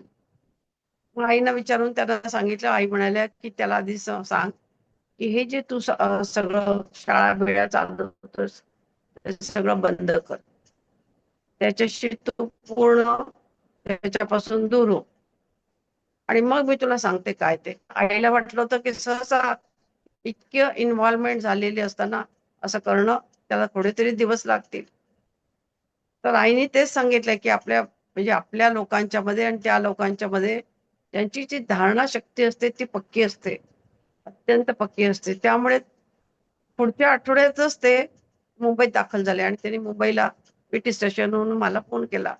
मग आईंना विचारून त्यांना सांगितलं. आई म्हणाल्या, की "त्याला आधी सांग, की हे जे तू सगळं शाळा-बिळा चालवतोस, ते सगळं बंद कर. त्याच्याशी तू पूर्ण त्याच्यापासून दूर हो." आणि मग मी तुला सांगते काय ते. आईला वाटलं होतं, की सहसा इतकं इन्व्हॉल्वमेंट झालेली असताना असं करणं त्याला थोडेतरी दिवस लागतील. तर आईने तेच सांगितलं, की आपल्या लोकांच्या मध्ये आणि त्या लोकांच्या मध्ये त्यांची जी धारणा शक्ती असते ती पक्की असते. अत्यंत पक्की असते. त्यामुळे पुढच्या आठवड्यातच ते मुंबईत दाखल झाले आणि त्यांनी मुंबईला पीटी स्टेशनवरून मला फोन केला,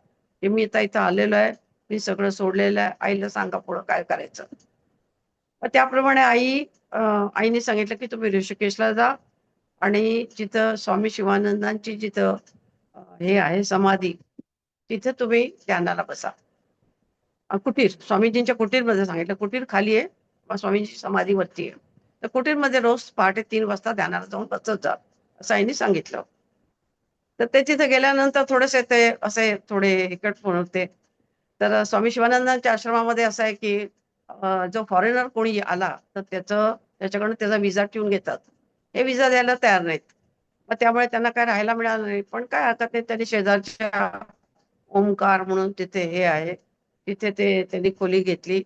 की "मी आता इथं आलेलो आहे. मी सगळं सोडलेलं आहे. आईला सांगा पुढं काय करायचं?" मग त्याप्रमाणे आईने सांगितलं, की "तुम्ही ऋषिकेशला जा आणि जिथं स्वामी शिवानंदांची जिथं हे आहे समाधी, तिथे तुम्ही ध्यानाला बसा." कुटीर, स्वामीजींच्या कुटीरमध्ये सांगितलं. कुटीर खाली आहे, मग स्वामींची समाधी वरती आहे. तर कुटीरमध्ये रोज पहाटे 3 वाजता ध्यानाला जाऊन बसत जा, असं आईने सांगितलं. तर ते तिथे गेल्यानंतर थोडेसे ते असे थोडे एकट होते. तर स्वामी शिवानंदांच्या आश्रमामध्ये असं आहे की जो फॉरेनर कोणी आला तर त्याच्याकडून त्याचा विजा ठेवून घेतात. हे विजा द्यायला तयार नाहीत. मग त्यामुळे त्यांना काय राहायला मिळालं नाही. पण काय हरकत नाही, त्यांनी शेजारच्या ओमकार म्हणून तिथे हे आहे, तिथे त्यांनी खोली घेतली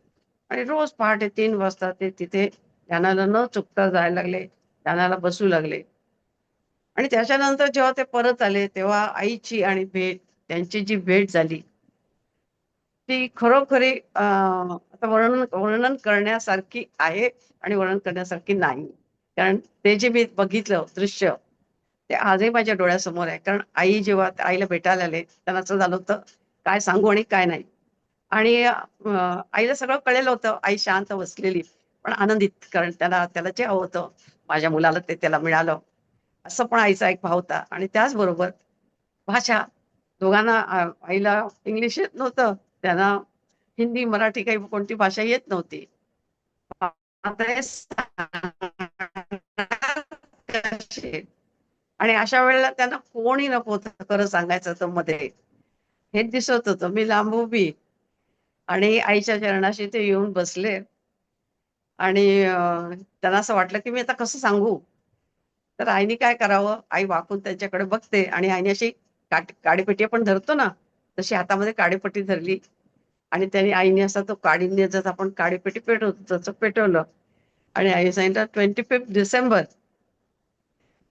आणि रोज पहाटे 3 वाजता ते तिथे ध्यानाला न चुकता जायला लागले, ध्यानाला बसू लागले. आणि त्याच्यानंतर जेव्हा ते परत आले तेव्हा आईची आणि त्यांची जी भेट झाली ती खरोखरी आता वर्णन वर्णन करण्यासारखी आहे आणि वर्णन करण्यासारखी नाही. कारण ते जे मी बघितलं दृश्य ते आजही माझ्या डोळ्यासमोर आहे. कारण आई जेव्हा आईला भेटायला आले त्यांना असं झालं होतं काय सांगू आणि काय नाही. आणि आईला सगळं कळलेलं होतं. आई शांत बसलेली पण आनंदित, कारण त्याला त्याला जे हवं होतं माझ्या मुलाला ते त्याला मिळालं, असं पण आईचा एक भाव होता. आणि त्याचबरोबर भाषा, दोघांना आईला इंग्लिश येत नव्हतं, त्यांना हिंदी मराठी काही कोणती भाषा येत नव्हती. आता हे कसे? आणि अशा वेळेला त्यांना कोणी नको होतं खरं सांगायचं तर मध्ये. हेच दिसत होतं. मी लांब उभी आणि आईच्या चरणाशी ते येऊन बसले आणि त्यांना असं वाटलं की मी आता कसं सांगू. तर आईने काय करावं, आई वाकून त्यांच्याकडे बघते आणि आईने अशी काडीपेटी आपण धरतो ना, तशी हातामध्ये काडीपेटी धरली आणि त्यांनी आईने असा तो काडीने जर आपण काडीपेटी पेटवतो तसं पेटवलं आणि आई सांगितलं 25 डिसेंबर,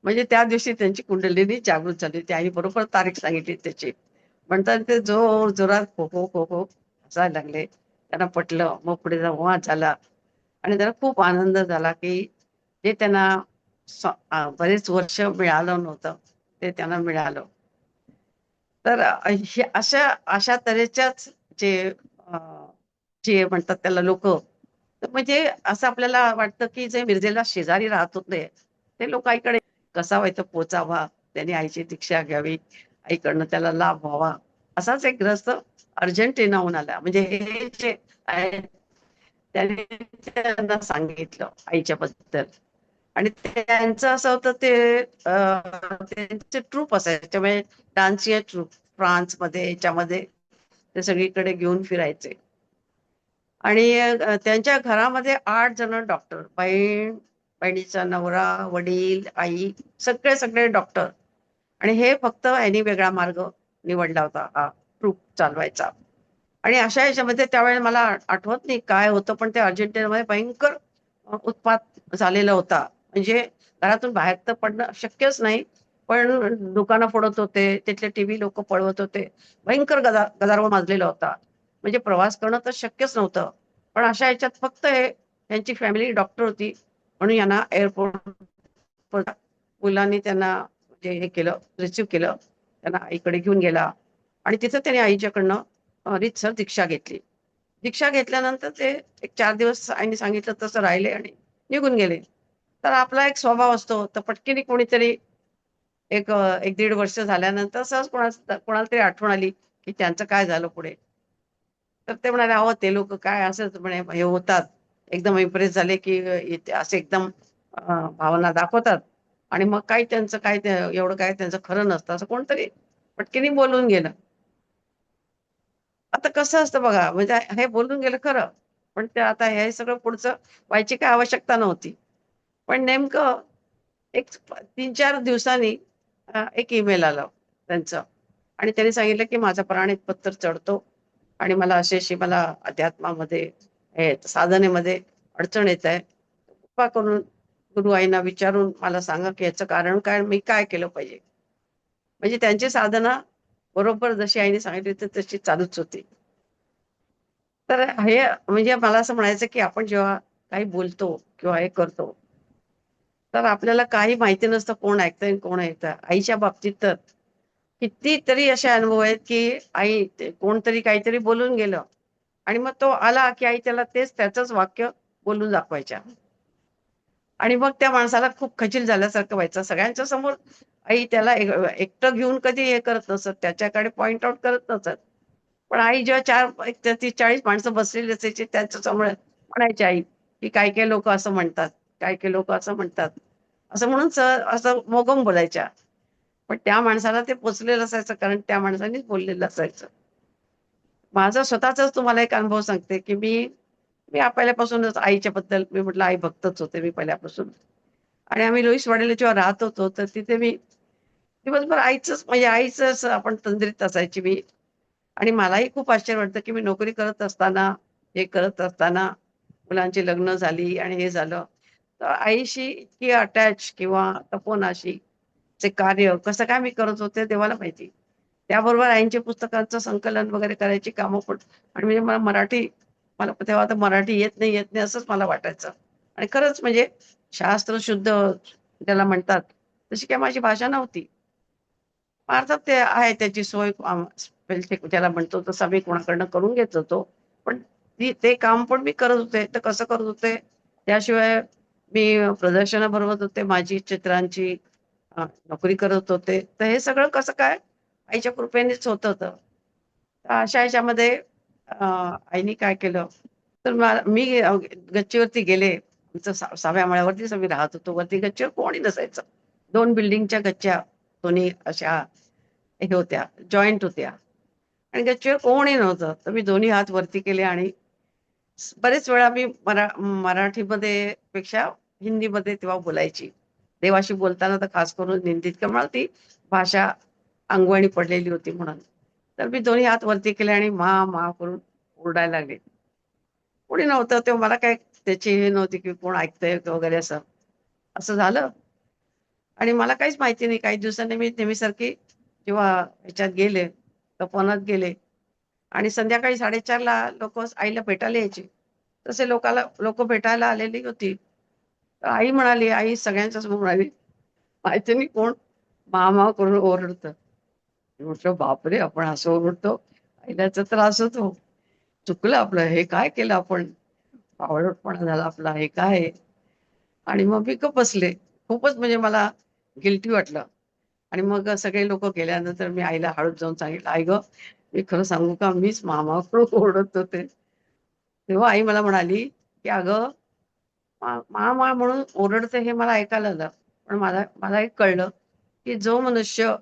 म्हणजे त्या दिवशी त्यांची कुंडलिनी जागृत झाली. त्या आई बरोबर तारीख सांगितली त्याची. म्हणतात ते जोर जोरात खो खो खो खो हसायला लागले. त्यांना पटलं. मग पुढे संवाद झाला आणि त्याला खूप आनंद झाला की जे त्यांना बरेच वर्ष मिळालं नव्हतं ते त्यांना मिळालं. तर हे अशा अशा तऱ्हेच्याच जे अ, जे म्हणतात त्याला लोक, तर म्हणजे असं आपल्याला वाटतं की जे मिरजेला शेजारी राहत होते ते लोक आईकडे कसा व्हायचं पोचावा, त्यांनी आईची दीक्षा घ्यावी, आईकडनं त्याला लाभ व्हावा. असाच एक ग्रस्त अर्जेंटिनाहून आला. म्हणजे हे जे आहे त्याने त्यांना सांगितलं आईच्या बद्दल. आणि त्यांचं असं होतं ते त्यांचे ट्रूप असायचे, त्यामुळे डान्सचे ट्रूप फ्रान्समध्ये याच्यामध्ये ते सगळीकडे घेऊन फिरायचे. आणि त्यांच्या घरामध्ये 8 जण डॉक्टर, बहीण, बहिणीचा नवरा, वडील, आई, सगळे सगळे डॉक्टर. आणि हे फक्त यांनी वेगळा मार्ग निवडला होता हा ट्रूप चालवायचा. आणि अशा ह्याच्यामध्ये त्यावेळेला मला आठवत नाही काय होतं, पण ते अर्जेंटिनामध्ये भयंकर उत्पात झालेला होता. म्हणजे घरातून बाहेर तर पडणं शक्यच नाही, पण दुकानं फोडत होते, तिथले टीव्ही लोक पळवत होते. भयंकर गदारोळ माजलेला होता. म्हणजे प्रवास करणं तर शक्यच नव्हतं. पण अशा ह्याच्यात फक्त हे त्यांची फॅमिली डॉक्टर होती म्हणून यांना एअरपोर्ट मुलांनी त्यांना म्हणजे हे केलं, रिसिव्ह केलं, त्यांना आईकडे घेऊन गेला आणि तिथं त्यांनी आईच्याकडनं रीतसर दीक्षा घेतली. दीक्षा घेतल्यानंतर ते एक 4 दिवस आईने सांगितलं तसं राहिले आणि निघून गेले. तर आपला एक स्वभाव असतो, तर पटकीने कोणीतरी एक दीड वर्ष झाल्यानंतर सहज कोणाला तरी आठवण आली की त्यांचं काय झालं पुढे. तर ते म्हणाले अहो ते लोक काय असंच म्हणे हे होतात, एकदम इम्प्रेस झाले की असे एकदम भावना दाखवतात आणि मग काही त्यांचं काय एवढं काय त्यांचं खरं नसतं, असं कोणतरी पटकीने बोलून गेलं. आता कसं असतं बघा, म्हणजे हे बोलून गेलं खरं, पण ते आता हे सगळं पुढचं व्हायची काही आवश्यकता नव्हती. पण नेमकं एक 3-4 दिवसांनी एक ईमेल आलं त्यांचं आणि त्यांनी सांगितलं की माझा प्राण इतपत्तर चढतो आणि मला अशी मला अध्यात्मामध्ये हे साधनेमध्ये अडचण येत आहे. कृपा करून गुरु आईंना विचारून मला सांगा की याचं कारण काय, मी काय केलं पाहिजे. म्हणजे त्यांची साधना बरोबर जशी आईने सांगितली होती तशी चालूच होती. तर हे म्हणजे मला असं म्हणायचं की आपण जेव्हा काही बोलतो किंवा हे करतो तर आपल्याला काही माहिती नसतं कोण ऐकतंय आणि कोण ऐकतंय. आईच्या बाबतीत तर कितीतरी असे अनुभव आहेत की कोणतरी काहीतरी बोलून गेलं आणि मग तो आला की आई त्याला त्याचंच वाक्य बोलून दाखवायच्या आणि मग त्या माणसाला खूप खजील झाल्यासारखं व्हायचं सगळ्यांच्या समोर. आई त्याला एकटं घेऊन कधी हे करत नसत, त्याच्याकडे पॉइंट आउट करत नसत, पण आई जेव्हा 40 माणसं बसलेली असायची त्यांच्या समोर म्हणायची आई, की काही काही लोक असं म्हणतात, काही काही लोक असं म्हणतात, असं म्हणून असं मोगम बोलायच्या. पण त्या माणसाला ते पोचलेलं असायचं, कारण त्या माणसानेच बोललेलं असायचं. माझा स्वतःचाच तुम्हाला एक अनुभव सांगते, की मी मी पहिल्यापासूनच आईच्या बद्दल मी म्हटलं आई भक्तच होते मी पहिल्यापासून. आणि आम्ही लोईसवाडीला जेव्हा राहत होतो, तर तिथे मी दिवसभर आईचंच म्हणजे आईचंच आपण तंद्रीत असायची मी. आणि मलाही खूप आश्चर्य वाटतं, की मी नोकरी करत असताना, हे करत असताना मुलांची लग्न झाली आणि हे झालं. तर आईशी इतकी अटॅच किंवा तपोनाशी चे कार्य कसं काय मी करत होते देवाला माहिती. त्याबरोबर आईंच्या पुस्तकांचं संकलन वगैरे करायची कामं पण. आणि म्हणजे मला तेव्हा तर मराठी येत नाही, येत नाही असंच मला वाटायचं. आणि खरंच म्हणजे शास्त्र शुद्ध त्याला म्हणतात, तशी काही माझी भाषा नव्हती. अर्थात ते आहे त्याची सोय स्पेल चेक ज्याला म्हणतो तसं मी कोणाकडनं करून घेत होतो. पण ते काम पण मी करत होते. तर कसं करत होते? त्याशिवाय मी प्रदर्शनं भरवत होते माझी चित्रांची. नोकरी करत होते. तर हे सगळं कसं काय आईच्या कृपेनेच होत होतं. तर अशा ह्याच्यामध्ये आईनी काय केलं, तर मी गच्चीवरती गेले. आमचं 6व्या माळ्यावरतीच आम्ही राहत होतो. वरती गच्चीवर कोणी नसायचं. 2 बिल्डिंगच्या गच्च्या दोन्ही अशा हे होत्या, जॉइंट होत्या आणि गच्चीवर कोणी नव्हतं. तर मी दोन्ही हात वरती केले आणि बरेच वेळा मी मराठीमध्ये पेक्षा हिंदीमध्ये तेव्हा बोलायची. देवाशी बोलताना तर खास करून हिंदीत, किंवा मला ती भाषा अंगवळणी पडलेली होती म्हणून. तर मी दोन्ही हात वरती केले आणि मा करून ओरडायला लागले. कोणी नव्हतं तेव्हा मला काय त्याची हे नव्हती, की कोण ऐकतंय वगैरे असं. असं झालं आणि मला काहीच माहिती नाही. काही दिवसांनी मी नेहमीसारखी जेव्हा ह्याच्यात गेले, तपोवनात गेले आणि संध्याकाळी 4:30ला लोकं आईला भेटायला यायची. तसे लोकं भेटायला आलेली होती. तर आई म्हणाली, आई सगळ्यांच्या समोर म्हणाली, "माहिती नाही कोण मामा करून ओरडतं." मी म्हटलं, "बापरे! आपण असं ओरडतो?" आईला याचा त्रास होतो. चुकलं आपलं. हे काय केलं आपण? बावळटपणा झाला आपला. हे काय आहे? आणि मग मी गप्प बसले. खूपच म्हणजे मला गिल्टी वाटलं. आणि मग सगळे लोकं गेल्यानंतर मी आईला हळूच जाऊन सांगितलं, "आई गं, मी खरं सांगू का? मीच मामाकडून ओरडत होते." तेव्हा आई मला म्हणाली, की "अगं, मा म्हणून ओरडते हे मला ऐकायला आलं. पण मला एक कळलं, की जो मनुष्य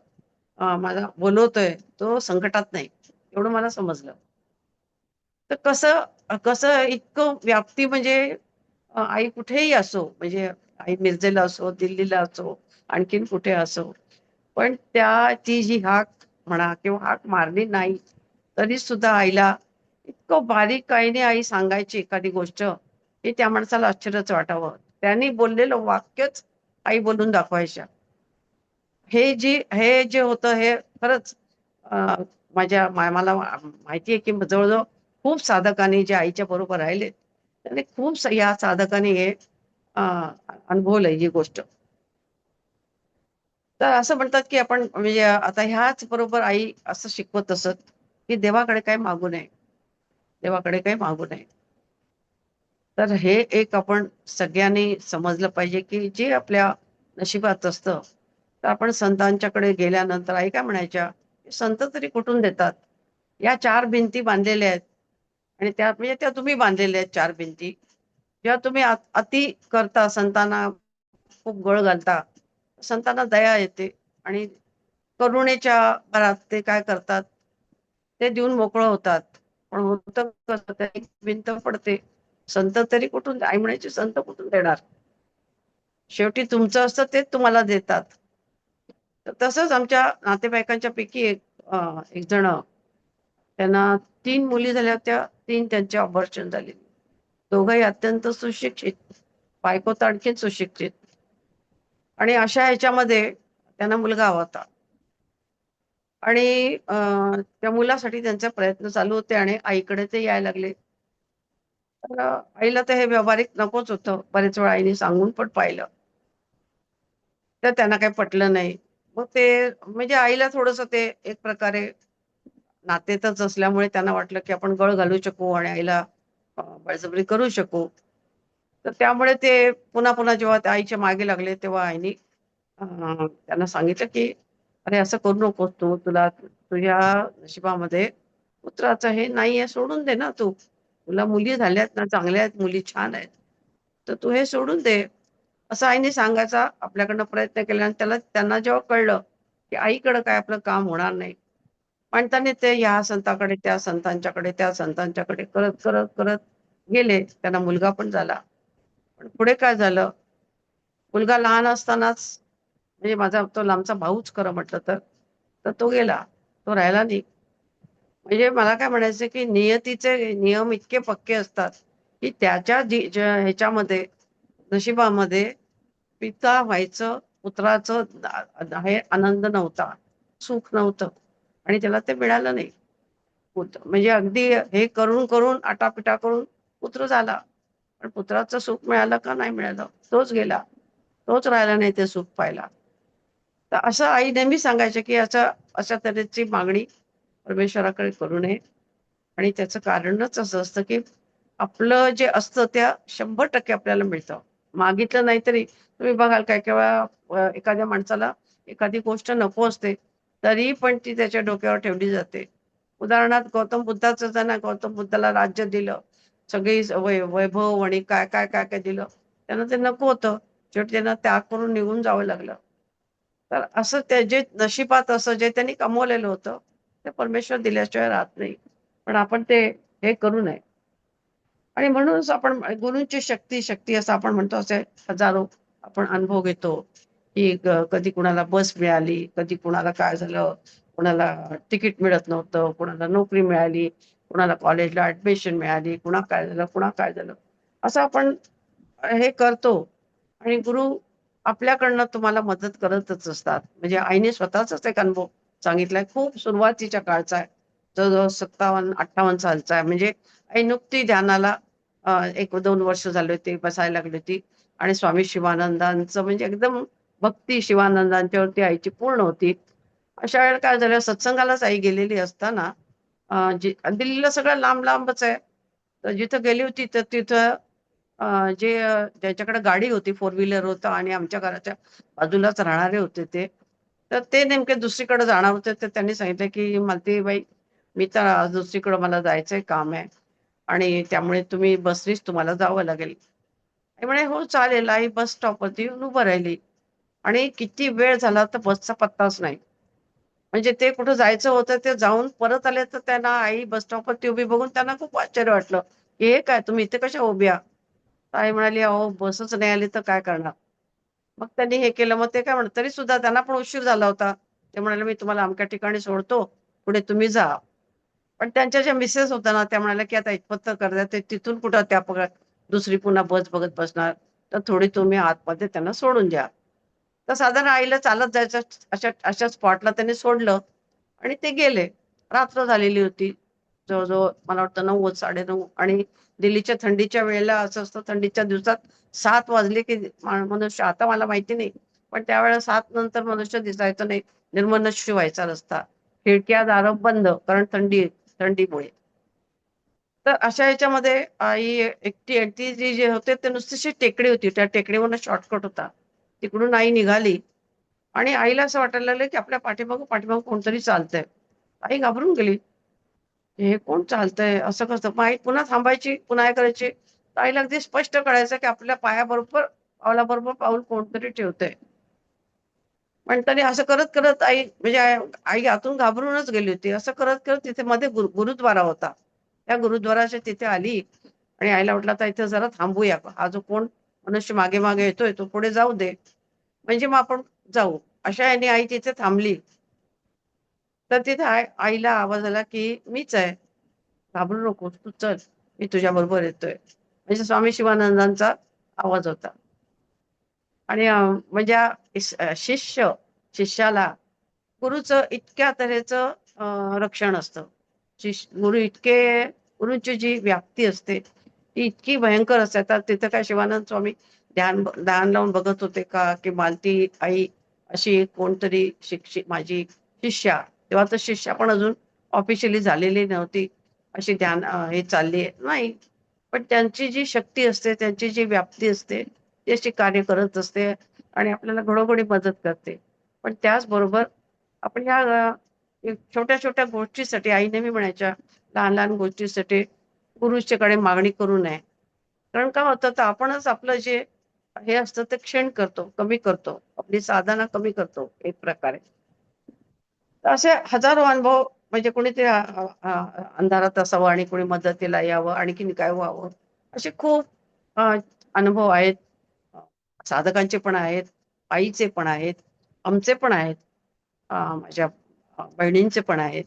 मला बोलवतोय, तो संकटात नाही." एवढं मला समजलं. तर कसं कसं इतकं व्याप्ती म्हणजे आई कुठेही असो, म्हणजे आई मिरजेला असो, दिल्लीला असो, आणखीन कुठे असो. पण ती जी हाक म्हणा किंवा हाक मारली नाही, तरी सुद्धा आईला इतकं बारीकाईने आई सांगायची एखादी गोष्ट, की त्या माणसाला आश्चर्यच वाटावं. त्यांनी बोललेलं वाक्यच आई बोलून दाखवायच्या. हे जे होतं हे खरंच अ, मला माहिती आहे, की जवळ-जवळ खूप साधकांनी जे आईच्या बरोबर राहिलेत, त्यांनी खूप या साधकांनी हे अ, अनुभवलंय ही गोष्ट. तर असं म्हणतात, की आपण म्हणजे आता ह्याच बरोबर आई असं शिकवत असत, की देवाकडे काही मागू नये, देवाकडे काही मागू नये. तर हे एक आपण सगळ्यांनी समजलं पाहिजे, की जे आपल्या नशिबात असतं, तर आपण संतांच्याकडे गेल्यानंतर आई काय म्हणायच्या, "संत तरी कुठून देतात? या 4 भिंती बांधलेल्या आहेत आणि त्या म्हणजे त्या तुम्ही बांधलेल्या आहेत 4 भिंती. जेव्हा तुम्ही अति करता, संतांना खूप गळ घालता, संतांना दया येते आणि करुणेच्या भरात ते काय करतात, ते देऊन मोकळं होतात. पण होतं कसं, त्या एक भिंत पडते. संत तरी कुठून आई म्हणायची, संत कुठून देणार? शेवटी तुमचं असतं तेच तुम्हाला देतात. तर तसंच आमच्या नातेवाईकांच्या पैकी एक जण त्यांना 3 मुली झाल्या होत्या. 3 त्यांचे अबॉर्शन झाले. दोघंही अत्यंत सुशिक्षित. बायको तर आणखीन सुशिक्षित. आणि अशा ह्याच्यामध्ये त्यांना मुलगा हवा होता. आणि त्या मुलासाठी त्यांचे प्रयत्न चालू होते आणि आईकडे ते यायला लागले. तर आईला तर हे व्यावहारिक नकोच होतं. बरेच वेळा आईने सांगून पण पाहिलं. तर त्यांना काही पटलं नाही. मग ते म्हणजे आईला थोडंसं ते एक प्रकारे नातेतच असल्यामुळे त्यांना वाटलं, की आपण गळ घालू शकू आणि आईला बळजबरी करू शकू. तर त्यामुळे ते पुन्हा जेव्हा त्या आईच्या मागे लागले, तेव्हा आईनी त्यांना सांगितलं, की "अरे, असं करू नकोस तू. तुझ्या नशिबामध्ये पुत्राचं हे नाहीये, सोडून दे ना तू. तुला मुली झाल्यात ना, चांगल्या आहेत मुली, छान आहेत. तर तू हे सोडून दे. असं आईने सांगायचा आपल्याकडनं प्रयत्न केला आणि त्यांना जेव्हा कळलं, की आईकडं काय आपलं काम होणार नाही. पण त्याने ते ह्या संताकडे, त्या संतांच्याकडे, त्या संतांच्याकडे करत, करत, करत गेले. त्यांना मुलगा पण झाला. पण पुढे काय झालं, मुलगा लहान असतानाच म्हणजे माझा तो लांबचा भाऊच खरं म्हटलं तर, तर तो गेला. तो राहिला नाही. म्हणजे मला काय म्हणायचं की नियतीचे नियम इतके पक्के असतात, की त्याच्या ह्याच्यामध्ये नशिबामध्ये पिता व्हायचं, पुत्राचं हे आनंद नव्हता, सुख नव्हतं आणि त्याला ते मिळालं नाही. म्हणजे अगदी हे करून, करून आटापिटा करून पुत्र झाला. पण पुत्राचं सुख मिळालं का नाही मिळालं? तोच गेला. तोच राहिला नाही ते सुख पाहायला. तर असं आई नेहमी सांगायची, की अशा तऱ्हेची मागणी परमेश्वराकडे करू नये आणि त्याचं कारणच असं असतं, की आपलं जे असतं त्या 100% आपल्याला मिळतं. मागितलं नाही तरी तुम्ही बघाल काही-काही वेळा एखाद्या माणसाला एखादी गोष्ट नको असते, तरी पण ती त्याच्या डोक्यावर ठेवली जाते. उदाहरणार्थ गौतम बुद्धाचंच आहे ना, गौतम बुद्धाला राज्य दिलं. सगळी वैभव आणि काय, काय, काय, काय दिलं. त्यांना ते नको होतं. शेवटी त्यांना त्याग करून निघून जावं लागलं. तर असं ते जे नशिबात असं जे त्यांनी कमवलेलं होतं, ते परमेश्वर दिल्याशिवाय राहत नाही. पण आपण ते हे करू नये. आणि म्हणूनच आपण गुरूंची शक्ती, शक्ती असं आपण म्हणतो असे हजारो आपण अनुभव घेतो, की कधी कुणाला बस मिळाली, कधी कुणाला काय झालं, कुणाला तिकीट मिळत नव्हतं, कुणाला नोकरी मिळाली, कुणाला कॉलेजला ॲडमिशन मिळाली, कुणा काय झालं, कुणा काय झालं. असं आपण हे करतो आणि गुरु आपल्याकडनं तुम्हाला मदत करतच असतात. म्हणजे आईने स्वतःचाच एक अनुभव सांगितलाय. खूप सुरुवातीच्या काळचा आहे. जवळ-जवळ 57-58 सालचा आहे. म्हणजे आई नुकती ध्यानाला 1-2 वर्ष झाली होती, बसायला लागली होती आणि स्वामी शिवानंदांचं म्हणजे एकदम भक्ती शिवानंदांच्यावरती आईची पूर्ण होती. अशा वेळेला काय झालं, सत्संगालाच आई गेलेली असताना दिल्लीला सगळं लांब-लांबच आहे. तर जिथं गेली होती तर तिथं ज्यांच्याकडे गाडी होती, फोर व्हीलर होतं आणि आमच्या घराच्या बाजूलाच राहणारे होते ते. तर ते नेमके दुसरीकडे जाणार होते. तर त्यांनी सांगितलं, की "मालतीबाई, मी तर आज दुसरीकडं मला जायचंय, काम आहे आणि त्यामुळे बसनीच तुम्हाला जावं लागेल." आई म्हणे, "हो चालेल." आई बस स्टॉपवरती येऊन उभं राहिली आणि किती वेळ झाला तर बसचा पत्ताच नाही. म्हणजे ते कुठं जायचं होतं ते जाऊन परत आले तर त्यांना आई बस स्टॉपवरती उभी बघून त्यांना खूप आश्चर्य वाटलं, की "हे काय तुम्ही इथे कशा उभ्या?" तर आई म्हणाली, "अहो बसच नाही आली तर काय करणार?" मग त्यांनी हे केलं. मग ते काय म्हणतात तरी सुद्धा त्यांना पण उशीर झाला होता. ते म्हणाले, "मी तुम्हाला अमक्या ठिकाणी सोडतो, पुढे तुम्ही जा." पण त्यांच्या ज्या मिसेस होत्या ना, त्या म्हणाल्या, की "आता इथपत तर करतात ते तिथून कुठं त्या दुसरी पुन्हा बस बघत बसणार. तर थोडी तुम्ही आतमध्ये त्यांना सोडून द्या." तर साधारण आईला चालत जायचं अशा अशा स्पॉटला त्यांनी सोडलं आणि ते गेले. रात्र झालेली होती. जवळ-जवळ मला वाटतं 9 9:30 आणि दिल्लीच्या थंडीच्या वेळेला असं असतं थंडीच्या दिवसात 7 वाजले की मनुष्य आता मला माहिती नाही. पण त्यावेळेला 7 नंतर मनुष्य दिसायचं नाही. निर्मनुष्य व्हायचा रस्ता. खिडक्या, दारं बंद कारण थंडीमुळे. तर अशा ह्याच्यामध्ये आई एकटी आणि ती जी जे होते ते नुसतीशी टेकडी होती. त्या टेकडीवरनं शॉर्टकट होता. तिकडून आई निघाली आणि आईला असं वाटायला लागलं, की आपल्या पाठीमागं कोणतरी चालतंय. आई घाबरून गेली. हे कोण चालतंय? असं कसं? मग आई पुन्हा थांबायची, पुन्हा हे करायची. तर आईला अगदी स्पष्ट कळायचं, की आपल्या पायाबरोबर पावलाबरोबर पाऊल कोणतरी ठेवतंय. पण तरी असं करत-करत आई म्हणजे आई आतून घाबरूनच गेली होती. असं करत-करत तिथे मध्ये गुरुद्वारा होता. त्या गुरुद्वाराच्या तिथे आली आणि आईला वाटलं आता इथे जरा थांबूया. हा जो कोण मनुष्य मागे-मागे येतोय तो पुढे जाऊ दे. म्हणजे मग आपण जाऊ. अशा ह्याने आई तिथे थांबली. तर तिथे आईला आवाज आला, की "मीच आहे. घाबरू नकोस. तू चल. मी तुझ्याबरोबर येतोय." म्हणजे स्वामी शिवानंदांचा आवाज होता. आणि म्हणजे शिष्याला गुरुचं इतक्या तऱ्हेचं रक्षण असतं. गुरु इतके गुरूंची जी व्याप्ती असते, ती इतकी भयंकर असते. आता तिथं काय शिवानंद स्वामी ध्यान लावून बघत होते का? की मालती आई अशी कोणतरी माझी शिष्या, तेव्हा तर शिष्या पण अजून ऑफिशियली झालेली नव्हती. अशी हे चालली आहे. नाही. पण त्यांची जी शक्ती असते, त्यांची जी व्याप्ती असते, ती अशी कार्य करत असते आणि आपल्याला घडोघडी मदत करते. पण त्याचबरोबर आपण ह्या छोट्या छोट्या गोष्टीसाठी आई नेहमी म्हणायच्या, लहान लहान गोष्टीसाठी पुरुषाकडे मागणी करू नये. कारण काय होतं, तर आपणच आपलं जे हे असतं ते क्षीण करतो, कमी करतो, आपली साधना कमी करतो एक प्रकारे. तर असे हजारो अनुभव, म्हणजे कोणीतरी अंधारात असावं आणि कोणी मदतीला यावं, आणखीन काय व्हावं, असे खूप अ, अनुभव आहेत. अ, साधकांचे पण आहेत, आईचे पण आहेत, आमचे पण आहेत, माझ्या बहिणींचे पण आहेत.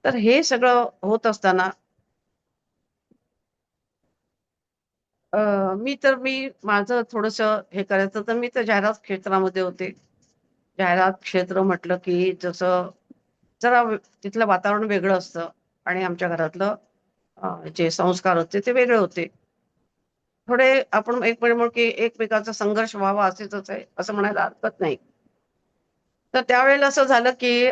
तर हे सगळं होत असताना मी माझं थोडंसं हे करायचं, तर मी तर जाहिरात क्षेत्रामध्ये होते. जाहिरात क्षेत्र म्हटलं की जसं जरा तिथलं वातावरण वेगळं असतं आणि आमच्या घरातलं जे संस्कार होते ते वेगळे होते. थोडे आपण एक म्हणू की एकमेकांचा संघर्ष व्हावा असेच आहे, असं म्हणायला हरकत नाही. तर त्यावेळेला असं झालं की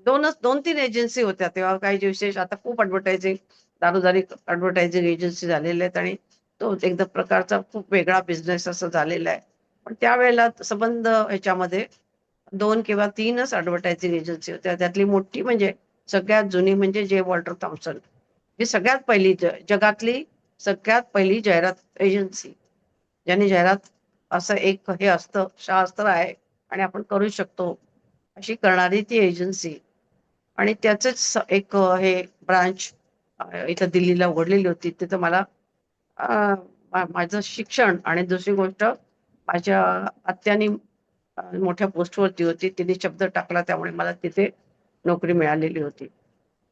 2-3 एजन्सी होत्या तेव्हा. काही जे विशेष, आता खूप ॲडव्हर्टायझिंग, दारोदारी ॲडव्हर्टायझिंग एजन्सी झालेल्या आहेत आणि तो एकदम प्रकारचा खूप वेगळा बिझनेस असं झालेला आहे. पण त्यावेळेला संबंध ह्याच्यामध्ये 2 किंवा 3च ॲडव्हर्टायझिंग एजन्सी होत्या. त्यातली मोठी म्हणजे सगळ्यात जुनी म्हणजे जे. Walter Thompson. ही सगळ्यात पहिली जगातली सगळ्यात पहिली जाहिरात एजन्सी. ज्यांनी जाहिरात असं एक हे असतं, शास्त्र आहे आणि आपण करू शकतो, अशी करणारी ती एजन्सी. आणि त्याचंच एक हे ब्रांच इथं दिल्लीला उघडलेली होती. तिथं मला माझं शिक्षण आणि दुसरी गोष्ट माझ्या आत्यानी मोठ्या पोस्टवरती होती. तिने शब्द टाकला, त्यामुळे मला तिथे नोकरी मिळालेली होती.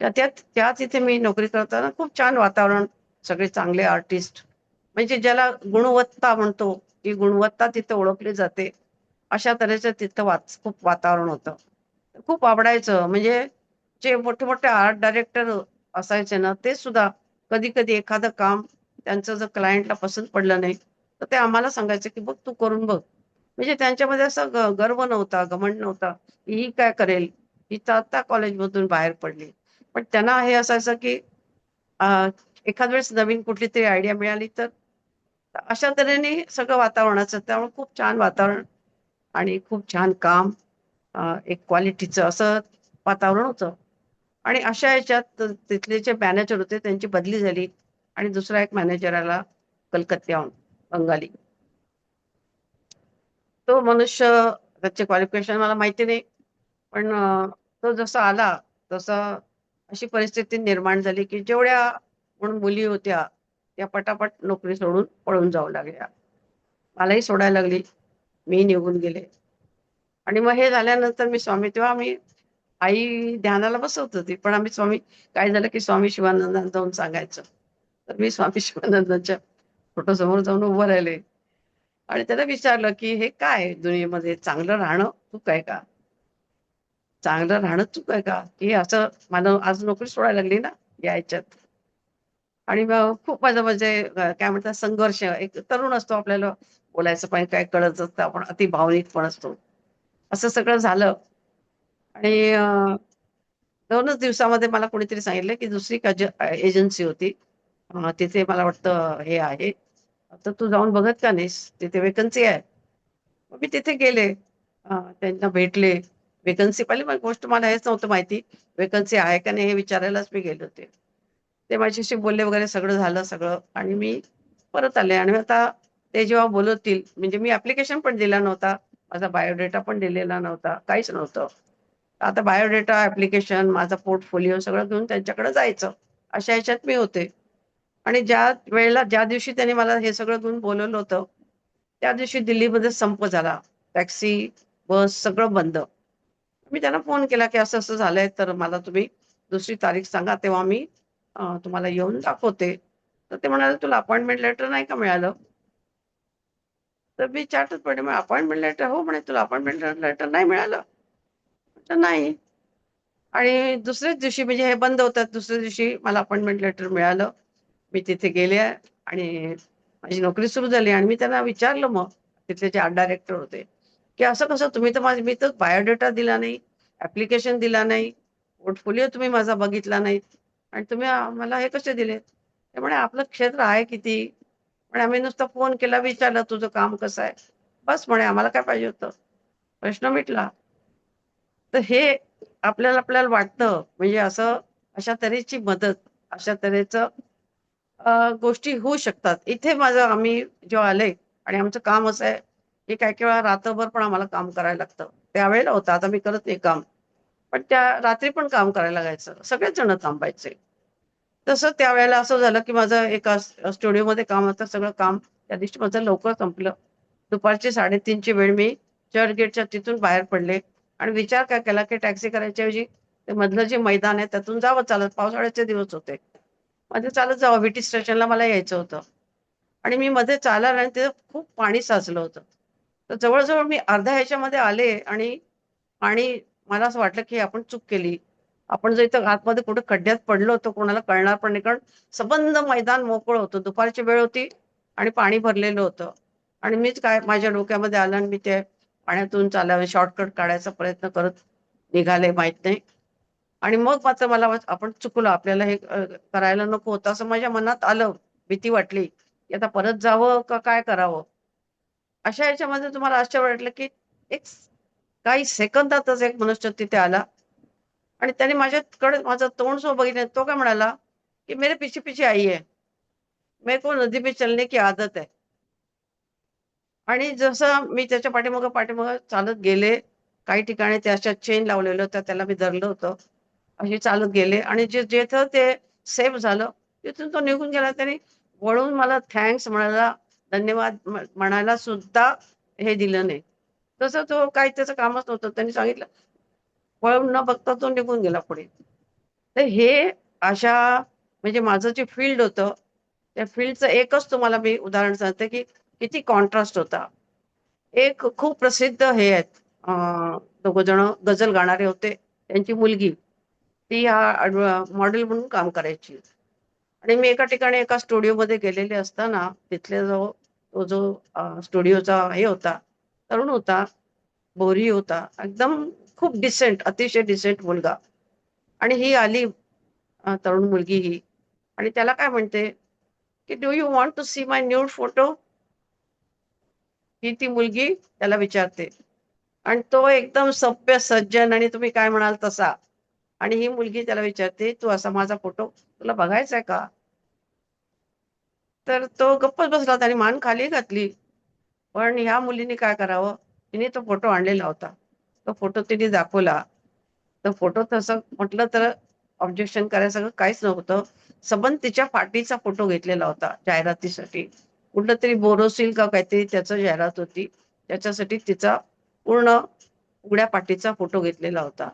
त्या तिथे मी नोकरी करताना खूप छान वातावरण, सगळे चांगले आर्टिस्ट, म्हणजे ज्याला गुणवत्ता म्हणतो, ती गुणवत्ता तिथं ओळखली जाते. अशा तऱ्हेचं तिथं खूप वातावरण होतं. खूप आवडायचं. म्हणजे जे मोठे-मोठे आर्ट डायरेक्टर असायचे ना, ते सुद्धा कधी-कधी एखादं काम त्यांचं जर क्लायंटला पसंत पडलं नाही, तर ते आम्हाला सांगायचे, की "बघ, तू करून बघ." म्हणजे त्यांच्यामध्ये असा गर्व नव्हता, घमंड नव्हता, की ही काय करेल? ही तर आता कॉलेजमधून बाहेर पडली. पण त्यांना हे असायचं, की अ, एखाद वेळेस नवीन कुठलीतरी आयडिया मिळाली तर अशा तऱ्हेने सगळं वातावरणाचं, त्यामुळे खूप छान वातावरण आणि खूप छान काम, एक क्वालिटीचं असं वातावरण होतं. आणि अशा ह्याच्यात तिथले जे मॅनेजर होते त्यांची बदली झाली आणि दुसरा एक मॅनेजर आला कलकत्त्याहून, बंगाली. तो मनुष्य, त्याचे क्वालिफिकेशन मला माहिती नाही. पण तो जसा आला, तसं अशी परिस्थिती निर्माण झाली, की जेवढ्या म्हणून मुली होत्या, त्या पटापट नोकरी सोडून पळून जाऊ लागल्या. मलाही सोडायला लागली. मी निघून गेले. आणि मग हे झाल्यानंतर मी स्वामी, तेव्हा आम्ही, आई ध्यानाला बसवत होती. पण आम्ही स्वामी, काय झालं, की स्वामी शिवानंदांना जाऊन सांगायचं. तर मी स्वामी शिवानंदांच्या फोटोसमोर जाऊन उभं राहिले आणि त्याला विचारलं, की "हे काय दुनियेमध्ये चांगलं राहणं चूक आहे का? चांगलं राहणं चूक आहे का? की असं मला आज नोकरी सोडायला लागली ना या ह्याच्यात." आणि मग खूप माझं म्हणजे काय म्हणतात, संघर्ष, एक तरुण असतो, आपल्याला बोलायचं पण काय कळत असतं, आपण अति भावनिक पण असतो. असं सगळं झालं आणि 2च दिवसामध्ये मला कोणीतरी सांगितलं, की दुसरी एजन्सी होती. तिथे मला वाटतं हे आहे. तर तू जाऊन बघत का नाहीस? तिथे वेकन्सी आहे. मग मी तिथे गेले. त्यांना भेटले. वेकन्सी पाहिली. मग गोष्ट मला हेच नव्हतं माहिती, वेकन्सी आहे का नाही हे विचारायलाच मी गेले होते. ते माझ्याशी बोलले वगैरे, सगळं झालं सगळं आणि मी परत आले आणि आता ते जेव्हा बोलवतील, म्हणजे मी ॲप्लिकेशन पण दिला नव्हता. माझा बायोडेटा पण दिलेला नव्हता. काहीच नव्हतं. आता बायोडेटा, ॲप्लिकेशन, माझा पोर्टफोलिओ सगळं घेऊन त्यांच्याकडे जायचं. अशा ह्याच्यात मी होते. आणि ज्या दिवशी त्यांनी मला हे सगळं घेऊन बोलावलं होतं, त्या दिवशी दिल्लीमध्ये संप झाला. टॅक्सी, बस सगळं बंद. मी त्यांना फोन केला, की असं-असं झालंय, तर मला तुम्ही दुसरी तारीख सांगा, तेव्हा मी तुम्हाला येऊन दाखवते. तर ते म्हणाले, "तुला अपॉइंटमेंट लेटर नाही का मिळालं?" तर मी विचारत पडले, "मग अपॉइंटमेंट लेटर?" "हो," म्हणे, "तुला अपॉइंटमेंट लेटर नाही मिळालं?" म्हटलं, "नाही." आणि दुसऱ्याच दिवशी, म्हणजे हे बंद होतात, दुसऱ्या दिवशी मला अपॉइंटमेंट लेटर मिळालं. मी तिथे गेले आणि माझी नोकरी सुरू झाली आणि मी त्यांना विचारलं मग, तिथले जे आर्ट डायरेक्टर होते, की "असं कसं? तुम्ही तर मी तर बायोडेटा दिला नाही, ॲप्लिकेशन दिला नाही, पोर्टफोलिओ तुम्ही माझा बघितला नाहीत आणि तुम्ही मला हे कसे दिले?" ते म्हणे, "आपलं क्षेत्र आहे किती?" म्हणे, "आम्ही नुसता फोन केला, विचारलं तुझं काम कसं आहे?" बस म्हणे, "आम्हाला काय पाहिजे होतं?" प्रश्न मिटला. तर हे आपल्याला आपल्याला वाटतं म्हणजे असं अशा तऱ्हेची मदत, अशा तऱ्हेचं गोष्टी होऊ शकतात. इथे माझं आम्ही जेव्हा आले आणि आमचं काम असं आहे, की काही-काही वेळा रात्रभर पण आम्हाला काम करायला लागतं. त्यावेळेला होतं, आता मी करत नाही काम. पण त्या रात्री पण काम करायला लागायचं. सगळेच जण थांबायचे. तसं त्यावेळेला असं झालं, की माझं एका स्टुडिओमध्ये काम होतं. सगळं काम त्या दिवशी माझं लवकर संपलं. दुपारची 3:30 ची वेळ मी चर्चगेटच्या तिथून बाहेर पडले आणि विचार काय केला, की टॅक्सी करायच्या ऐवजी ते मधलं जे मैदान आहे त्यातून जावं चालत. पावसाळ्याचे दिवस होते. मध्ये चालत जावं व्हीटी स्टेशनला मला यायचं होतं आणि मी मध्ये चालायला आणि तिथं खूप पाणी साचलं होतं. तर जवळ मी अर्ध्या ह्याच्यामध्ये आले आणि मला असं वाटलं, की आपण चूक केली. आपण जर इथं आतमध्ये कुठे खड्ड्यात पडलो तर कोणाला कळणार पण नाही. कारण सबंध मैदान मोकळं होतं. दुपारची वेळ होती आणि पाणी भरलेलं होतं. आणि मीच काय माझ्या डोक्यामध्ये आलं आणि मी ते पाण्यातून चालावे शॉर्टकट काढायचा प्रयत्न करत निघाले माहीत नाही. आणि मग मात्र मला आपण चुकलो. आपल्याला हे करायला नको होतं असं माझ्या मनात आलं. भीती वाटली, की आता परत जावं का काय करावं? अशा ह्याच्यामध्ये तुम्हाला आश्चर्य वाटलं, की एक काही सेकंदातच एक मनुष्य तिथे आला आणि त्याने माझ्याकडे माझं तोंड सुद्धा बघितलं. तो काय म्हणाला, की "मेरे पीछे पीछे आइये. मेरे को नदी पे चलने की आदत है." आणि जसं मी त्याच्या पाठीमागं चालत गेले. काही ठिकाणी त्या अशा चेन लावलेल्या होत्या. त्याला मी धरलं होतं. अशी चालत गेले आणि जिथं ते सेफ झालं, तिथून तो निघून गेला. त्याने वळून मला थँक्स म्हणायला, धन्यवाद म्हणायला सुद्धा हे दिलं नाही. तसं तो काही त्याचं कामच नव्हतं. त्यांनी सांगितलं, वळून न बघता तो निघून गेला पुढे. तर हे अशा म्हणजे माझं जे फील्ड होतं, त्या फील्डचं एकच तुम्हाला मी उदाहरण सांगते, की किती कॉन्ट्रास्ट होता. एक खूप प्रसिद्ध हे आहेत दोघं जण गझल गाणारे होते. त्यांची मुलगी ती ह्या मॉडेल म्हणून काम करायची. आणि मी एका ठिकाणी एका स्टुडिओमध्ये गेलेले असताना तिथले तो जो स्टुडिओचा हे होता, तरुण होता, बोरी होता. एकदम खूप डिसेंट, अतिशय डिसेंट मुलगा. आणि ही आली तरुण मुलगी ही आणि त्याला काय म्हणते, की "do you want to see my nude photo?" ही ती मुलगी त्याला विचारते. आणि तो एकदम सभ्य सज्जन आणि तुम्ही काय म्हणाल तसा. आणि ही मुलगी त्याला विचारते, "तू असा माझा फोटो तुला बघायचा आहे का?" तर तो गप्पच बसला. त्याने मान खाली घातली. पण ह्या मुलीने काय करावं, तिने तो फोटो आणलेला होता. तो फोटो तिने दाखवला. तर फोटो तसं म्हटलं तर ऑब्जेक्शन करायसारखं काहीच नव्हतं. सबंध तिच्या पाठीचा फोटो घेतलेला होता जाहिरातीसाठी. कुठलंतरी बोरोसिल का काहीतरी त्याचं जाहिरात होती. त्याच्यासाठी तिचा पूर्ण उघड्या पाठीचा फोटो घेतलेला होता.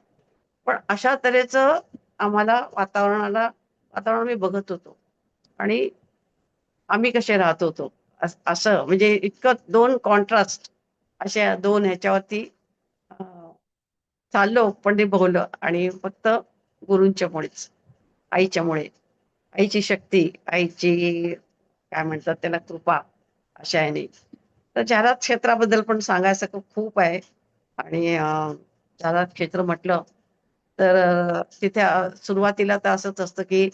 पण अशा तऱ्हेचं आम्हाला वातावरण मी बघत होतो आणि आम्ही कसे राहत होतो. असं म्हणजे इतकं 2 कॉन्ट्रास्ट अशा 2 ह्याच्यावरती अ, चाललो पण निभवलं आणि फक्त गुरूंच्यामुळेच, आईच्यामुळे. आईची शक्ती, आईची काय म्हणतात त्याला कृपा अशा ह्याने. तर जाहिरात क्षेत्राबद्दल पण सांगायसारखं खूप आहे आणि जाहिरात क्षेत्र म्हटलं तर तिथे सुरुवातीला तर असंच असतं, की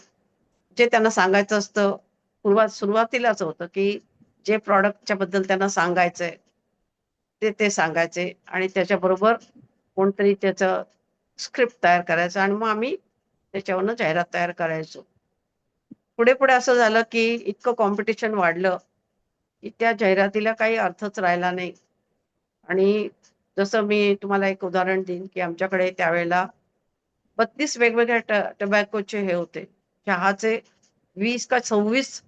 जे त्यांना सांगायचं असतं, सुरुवातीलाच होतं, की जे प्रॉडक्टच्या बद्दल त्यांना सांगायचंय, ते सांगायचे आणि त्याच्याबरोबर कोणतरी त्याचं स्क्रिप्ट तयार करायचं आणि मग आम्ही त्याच्यावरनं जाहिरात तयार करायचो. पुढे असं झालं, की इतकं कॉम्पिटिशन वाढलं, की त्या जाहिरातीला काही अर्थच राहिला नाही आणि जसं मी तुम्हाला एक उदाहरण देईन, की आमच्याकडे त्यावेळेला 32 वेगवेगळ्या टबॅकोचे हे होते. चहाचे 20 का 26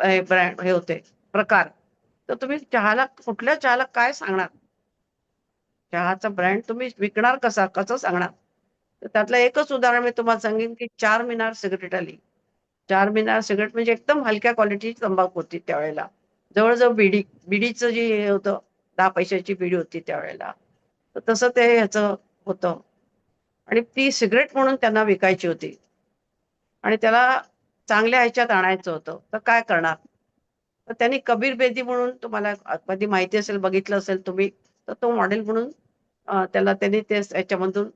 ब्रँड हे होते प्रकार. तर तुम्ही कुठल्या चहाला काय सांगणार? चहाचा ब्रँड तुम्ही विकणार कसा? कसं सांगणार? तर त्यातलं एकच उदाहरण मी तुम्हाला सांगेन, की चारमिनार सिगारेट आली. चारमिनार सिगारेट म्हणजे एकदम हलक्या क्वालिटीची तंबाखू होती त्यावेळेला. जवळ बिडीचं जे हे होतं 10 पैशाची बिडी होती त्यावेळेला. तर तसं ते ह्याचं होतं आणि ती सिगारेट म्हणून त्यांना विकायची होती आणि त्याला चांगल्या ह्याच्यात आणायचं होतं. तर काय करणार? तर त्यांनी कबीर बेदी म्हणून तुम्हाला कधी माहिती असेल, बघितलं असेल तुम्ही, तर तो मॉडेल म्हणून त्याला त्यांनी ते ह्याच्यामधून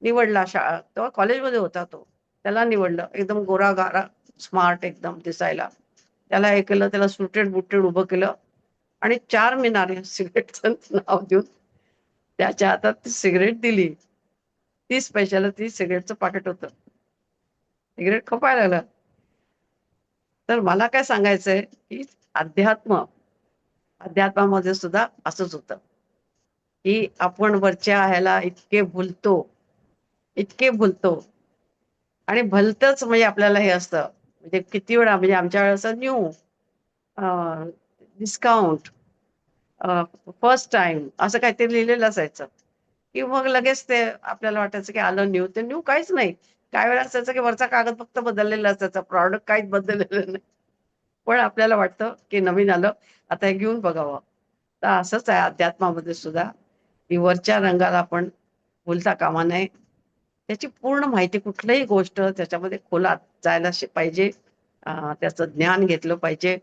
निवडला तेव्हा कॉलेजमध्ये होता तो. त्याला निवडलं. एकदम गोरागारा, स्मार्ट एकदम दिसायला. त्याला हे केलं, त्याला सुटेड-बुटेड उभं केलं आणि चारमिनार या सिगारेटचं नाव देऊन त्याच्या हातात ती सिगारेट दिली 30 पैशाला 30 सिगारेटचं पाकिट होतं. सिगारेट खपायला लागलं. तर मला काय सांगायचंय, की अध्यात्म अध्यात्मामध्ये सुद्धा असंच होतं, की आपण वरच्या ह्याला इतके भुलतो आणि भलतंच म्हणजे आपल्याला हे असतं. म्हणजे किती वेळा म्हणजे आमच्या वेळेस न्यू डिस्काउंट फर्स्ट टाइम असं काहीतरी लिहिलेलं असायचं, की मग लगेच ते आपल्याला वाटायचं की आलं न्यू. ते न्यू काहीच नाही. काही वेळा असायचं की वरचा कागद फक्त बदललेला असायचा, प्रॉडक्ट काहीच बदललेलं नाही. पण आपल्याला वाटतं की नवीन आलं, आता हे घेऊन बघावं. तर असंच आहे अध्यात्मामध्ये सुद्धा, की वरच्या रंगाला आपण भुलता कामा नये. त्याची पूर्ण माहिती कुठलीही गोष्ट त्याच्यामध्ये खोलात जायला पाहिजे. त्याचं ज्ञान घेतलं पाहिजे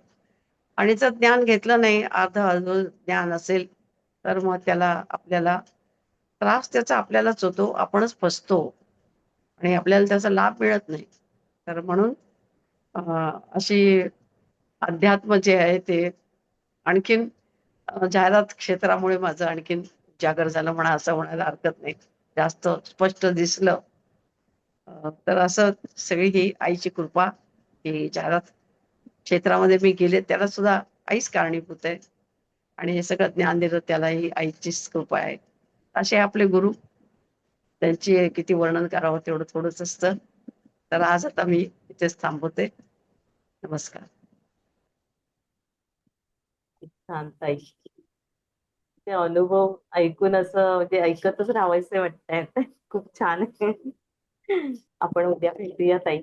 आणि जर ज्ञान घेतलं नाही, अर्ध ज्ञान असेल, तर मग आपल्याला त्रास त्याचा आपल्यालाच होतो. आपणच फसतो आणि आपल्याला त्याचा लाभ मिळत नाही. तर म्हणून अ, अशी अध्यात्म जे आहे ते आणखीन जाहिरात क्षेत्रामुळे माझं आणखीन उजागर झालं म्हणा, असं म्हणायला हरकत नाही. जास्त स्पष्ट दिसलं. तर असं सगळी ही आईची कृपा, की जाहिरात क्षेत्रामध्ये मी गेले त्याला सुद्धा आईच कारणीभूत आहे आणि हे सगळं ज्ञान दिलं त्यालाही आईचीच कृपा आहे. असे आपले गुरु, त्यांची किती वर्णन करावं तेवढं थोडंच असतं. तर आज आता मी इथेच थांबवते. नमस्कार. छान ताई. ते अनुभव ऐकून असं म्हणजे ऐकतच राहावंसे वाटतंय. खूप छान आहे. आपण उद्या भेटूया ताई.